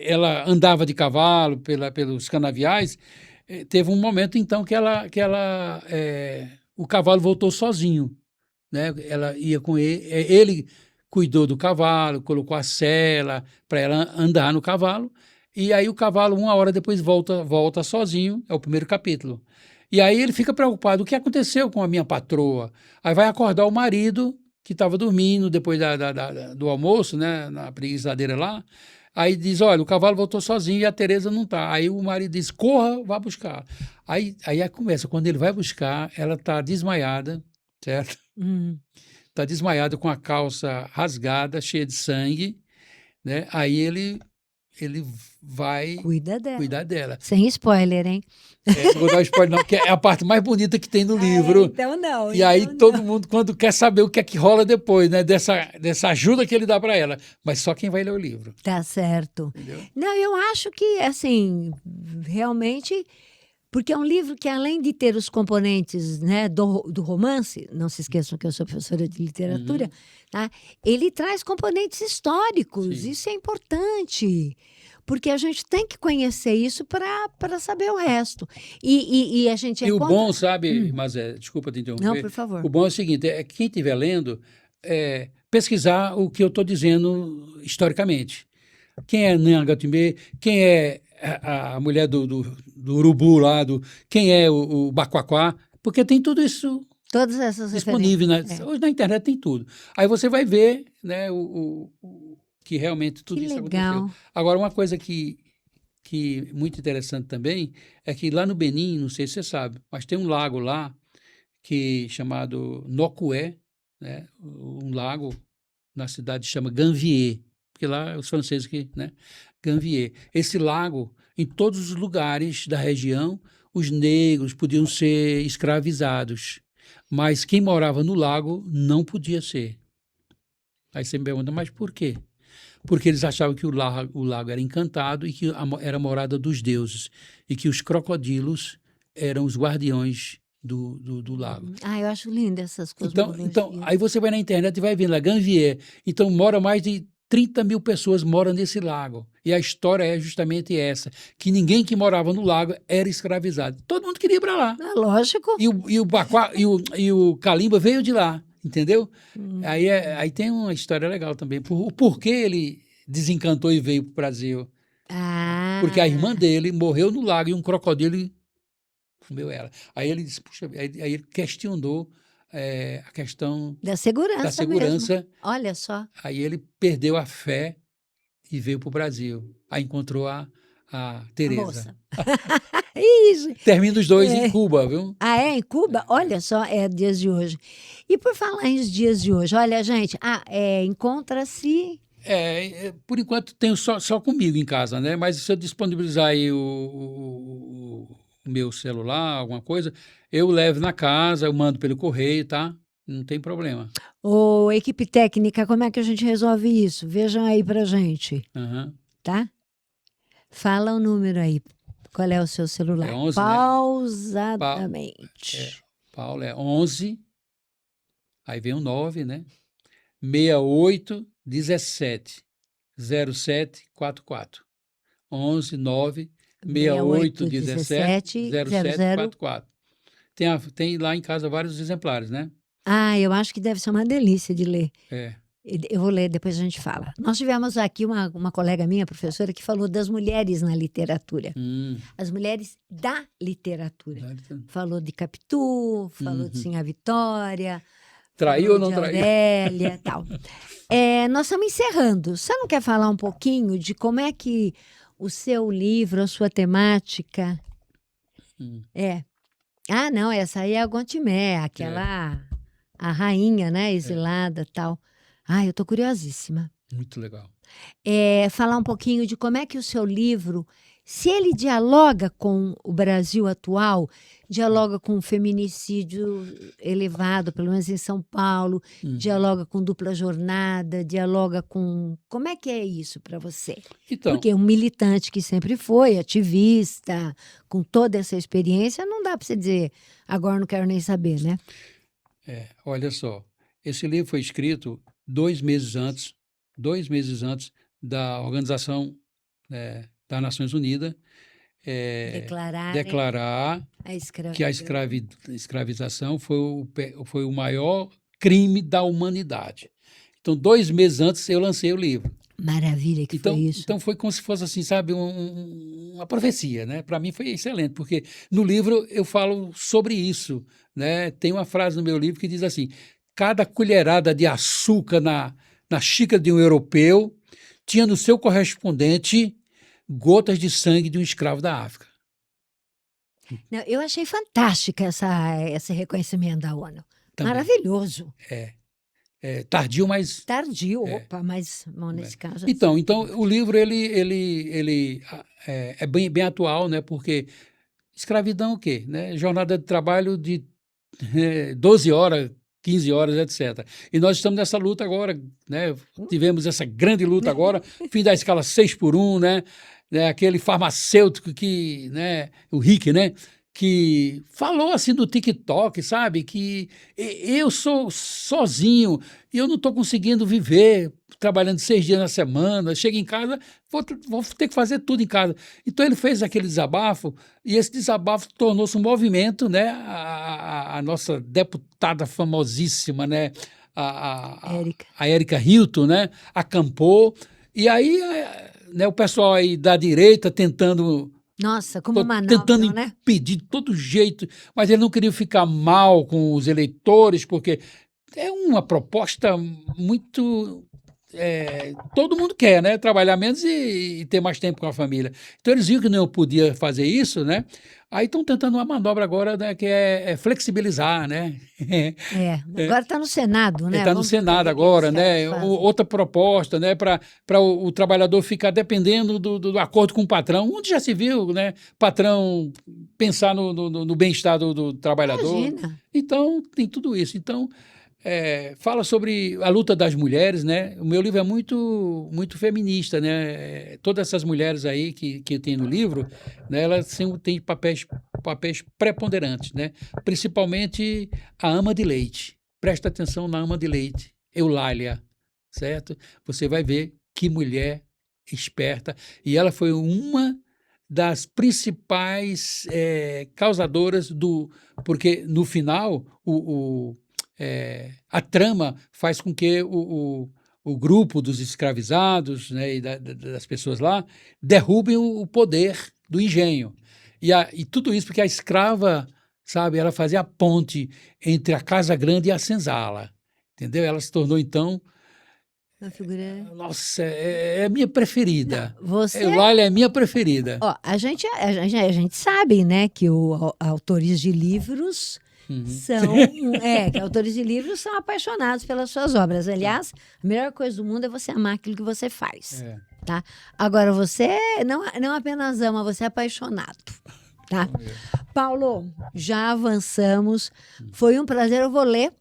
ela andava de cavalo pelos canaviais, teve um momento, então, que o cavalo voltou sozinho, né? Ela ia com ele cuidou do cavalo, colocou a sela para ela andar no cavalo, e aí o cavalo, 1 hora depois, volta sozinho, é o primeiro capítulo. E aí ele fica preocupado, o que aconteceu com a minha patroa? Aí vai acordar o marido, que estava dormindo depois do almoço, né, na preguiçadeira lá. Aí diz, olha, o cavalo voltou sozinho e a Teresa não está. Aí o marido diz, corra, vá buscar. Aí começa, quando ele vai buscar, ela está desmaiada, certo? Está desmaiada com a calça rasgada, cheia de sangue, né? Aí ele vai cuidar dela. Sem spoiler, hein? Não vou dar spoiler não, porque é a parte mais bonita que tem no livro. Então não. E aí todo mundo, quando quer saber o que é que rola depois, né, dessa ajuda que ele dá para ela. Mas só quem vai ler o livro. Tá certo. Entendeu? Não, eu acho que, assim, realmente... Porque é um livro que, além de ter os componentes, né, do romance, não se esqueçam que eu sou professora de literatura, tá? Ele traz componentes históricos. Sim. Isso é importante. Porque a gente tem que conhecer isso para saber o resto. E a gente o bom, sabe, mas desculpa te interromper. Não, por favor. O bom é o seguinte, que quem estiver lendo, pesquisar o que eu estou dizendo historicamente. quem é Nhangatimê, quem é a mulher do urubu lá, quem é o Baquaquá, porque tem tudo isso Todas essas disponível. referências. É. Hoje na internet tem tudo. Aí você vai ver, né, que realmente tudo Que isso aconteceu. legal. Agora, uma coisa que muito interessante também é que lá no Benin, não sei se você sabe, mas tem um lago lá chamado Nocué, né, um lago na cidade chama Ganvier, porque lá os franceses que, né, Ganvier. Esse lago, em todos os lugares da região, os negros podiam ser escravizados, mas quem morava no lago não podia ser. Aí você me pergunta, mas por quê? Porque eles achavam que o lago era encantado e que era a morada dos deuses, e que os crocodilos eram os guardiões do lago. Eu acho linda essas Então, cosmologias. aí você vai na internet e vai ver lá, Ganvier. Então, mora mais de 30 mil pessoas moram nesse lago. E a história é justamente essa, que ninguém que morava no lago era escravizado. Todo mundo queria ir para lá. É lógico. E o Calimba veio de lá, entendeu? Aí tem uma história legal também. O porquê ele desencantou e veio para o Brasil. Porque a irmã dele morreu no lago e um crocodilo comeu ela. Aí ele disse, puxa, aí ele questionou a questão da segurança mesmo. Olha só. Aí ele perdeu a fé e veio para o Brasil. Aí encontrou a Tereza. Isso. Termina os dois em Cuba, viu? Em Cuba? Olha só, dias de hoje. E por falar em dias de hoje, olha, gente, encontra-se... Por enquanto tenho só comigo em casa, né? Mas se eu disponibilizar aí o meu celular, alguma coisa, eu levo na casa, eu mando pelo correio, tá? Não tem problema. Equipe técnica, como é que a gente resolve isso? Vejam aí pra gente. Tá? Fala o número aí. Qual é o seu celular? 11, pausadamente. Né? Paulo é 11, aí vem o 9, né? 68 17 07 44. 11 9 68 17 07 44. Tem lá em casa vários exemplares, né? Eu acho que deve ser uma delícia de ler. É. Eu vou ler, depois a gente fala. Nós tivemos aqui uma colega minha, professora, que falou das mulheres na literatura. As mulheres da literatura. Falou de Capitu, falou de Sinha Vitória. Traiu ou não traiu? Aurélia, tal. Nós estamos encerrando. Você não quer falar um pouquinho de como é que o seu livro, a sua temática... não, essa aí é a Gontimé, aquela... A rainha, né, exilada, tal. Eu estou curiosíssima. Muito legal. Falar um pouquinho de como é que o seu livro, se ele dialoga com o Brasil atual, dialoga com o feminicídio elevado, pelo menos em São Paulo, dialoga com dupla jornada, dialoga com... Como é que é isso para você? Então, porque um militante que sempre foi, ativista, com toda essa experiência, não dá para você dizer, agora não quero nem saber, né? Olha só, esse livro foi escrito 2 meses antes da Organização das Nações Unidas declarar que a escravização foi o maior crime da humanidade. Então, 2 meses antes eu lancei o livro. Maravilha que foi isso. Então foi como se fosse assim, sabe, uma profecia, né? Para mim foi excelente, porque no livro eu falo sobre isso, né? Tem uma frase no meu livro que diz assim: cada colherada de açúcar na xícara de um europeu tinha no seu correspondente gotas de sangue de um escravo da África. Não, eu achei fantástica esse reconhecimento da ONU. Também. Maravilhoso. Tardio, mas... Tardio, mas bom, nesse caso... Então o livro ele é bem atual, né? Porque escravidão o quê? Né? Jornada de trabalho de 12 horas, 15 horas, etc. E nós estamos nessa luta agora, né? Tivemos essa grande luta agora, fim da escala 6x1, né? Aquele farmacêutico que, né? O Rick, né? Que falou assim do TikTok, sabe? Que eu sou sozinho e eu não estou conseguindo viver trabalhando 6 dias na semana. Chego em casa, vou ter que fazer tudo em casa. Então ele fez aquele desabafo e esse desabafo tornou-se um movimento, né? A nossa deputada famosíssima, né? A Érica Hilton, né? Acampou e aí né, o pessoal aí da direita tentando Nossa, como tentando manobra, né? impedir de todo jeito, mas ele não queria ficar mal com os eleitores, porque é uma proposta muito. Todo mundo quer, né? Trabalhar menos e ter mais tempo com a família. Então eles viram que não podia fazer isso, né? Aí estão tentando uma manobra agora, né, que é flexibilizar, né? Agora está no Senado, né? Está no Vamos ver Senado o que eles agora, né? querem fazer. Outra proposta, né? Para o trabalhador ficar dependendo do acordo com o patrão. Onde já se viu, né? Patrão pensar no bem-estar do trabalhador. Imagina. Então, tem tudo isso. Então, fala sobre a luta das mulheres, né? O meu livro é muito, muito feminista, né? Todas essas mulheres aí que tem no livro, né? Elas têm papéis preponderantes, né? Principalmente a ama de leite. Presta atenção na ama de leite, Eulália, certo? Você vai ver que mulher esperta. E ela foi uma das principais causadoras porque no final a trama faz com que o grupo dos escravizados, né, e das pessoas lá derrubem o poder do engenho. E tudo isso porque a escrava, sabe, ela fazia a ponte entre a Casa Grande e a senzala, entendeu? Ela se tornou, então, Uma figura. nossa, é a minha preferida. Não, você. Eulália é minha preferida. Ó, a gente sabe, né, que autores de livros são. Que autores de livros são apaixonados pelas suas obras. Aliás, a melhor coisa do mundo é você amar aquilo que você faz. Tá? Agora, você não apenas ama, você é apaixonado. Tá? Paulo, já avançamos. Foi um prazer, eu vou ler.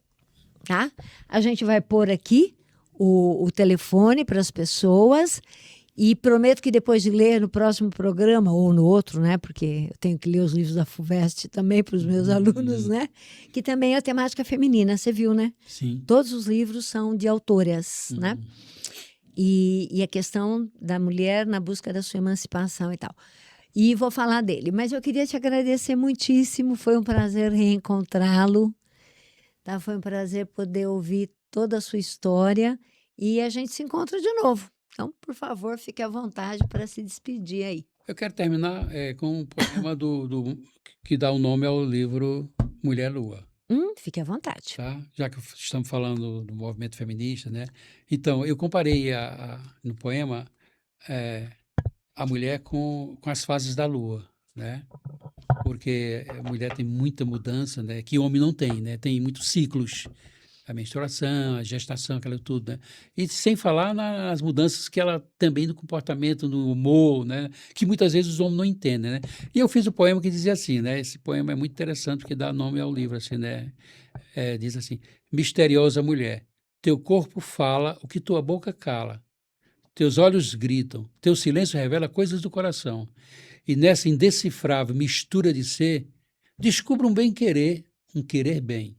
Tá? A gente vai pôr aqui o telefone para as pessoas e prometo que depois de ler no próximo programa ou no outro, né, porque eu tenho que ler os livros da FUVEST também para os meus alunos, né, que também é temática feminina, você viu, né? Sim. Todos os livros são de autoras, né? E a questão da mulher na busca da sua emancipação e tal. E vou falar dele, mas eu queria te agradecer muitíssimo, foi um prazer reencontrá-lo, tá? Foi um prazer poder ouvir toda a sua história e a gente se encontra de novo. Então, por favor, fique à vontade para se despedir aí. Eu quero terminar com um poema que dá o nome ao livro Mulher Lua. Fique à vontade. Tá? Já que estamos falando do movimento feminista, né? Então, eu comparei no poema a mulher com as fases da lua, né? Porque a mulher tem muita mudança, né? Que o homem não tem, né? Tem muitos ciclos. A menstruação, a gestação, aquilo tudo, né? E sem falar nas mudanças que ela também no comportamento, no humor, né? Que muitas vezes os homens não entendem, né? E eu fiz um poema que dizia assim, né? Esse poema é muito interessante porque dá nome ao livro, assim, né? Diz assim: misteriosa mulher, teu corpo fala o que tua boca cala, teus olhos gritam, teu silêncio revela coisas do coração. E nessa indecifrável mistura de ser, descubra um bem-querer, um querer bem.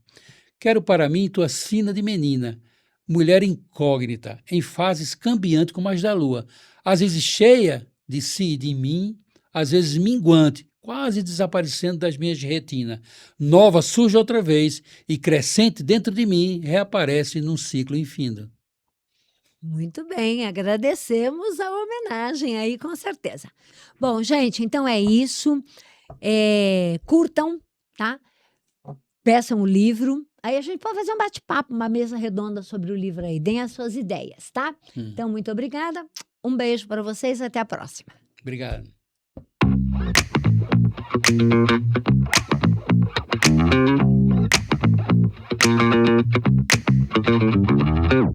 Quero para mim tua sina de menina, mulher incógnita, em fases cambiantes como as da lua, às vezes cheia de si e de mim, às vezes minguante, quase desaparecendo das minhas retinas. Nova surge outra vez e crescente dentro de mim reaparece num ciclo infindo. Muito bem, agradecemos a homenagem aí, com certeza. Bom, gente, então é isso. Curtam, tá? Peçam o livro. Aí a gente pode fazer um bate-papo, uma mesa redonda sobre o livro aí. Deem as suas ideias, tá? Então, muito obrigada. Um beijo para vocês. Até a próxima. Obrigado.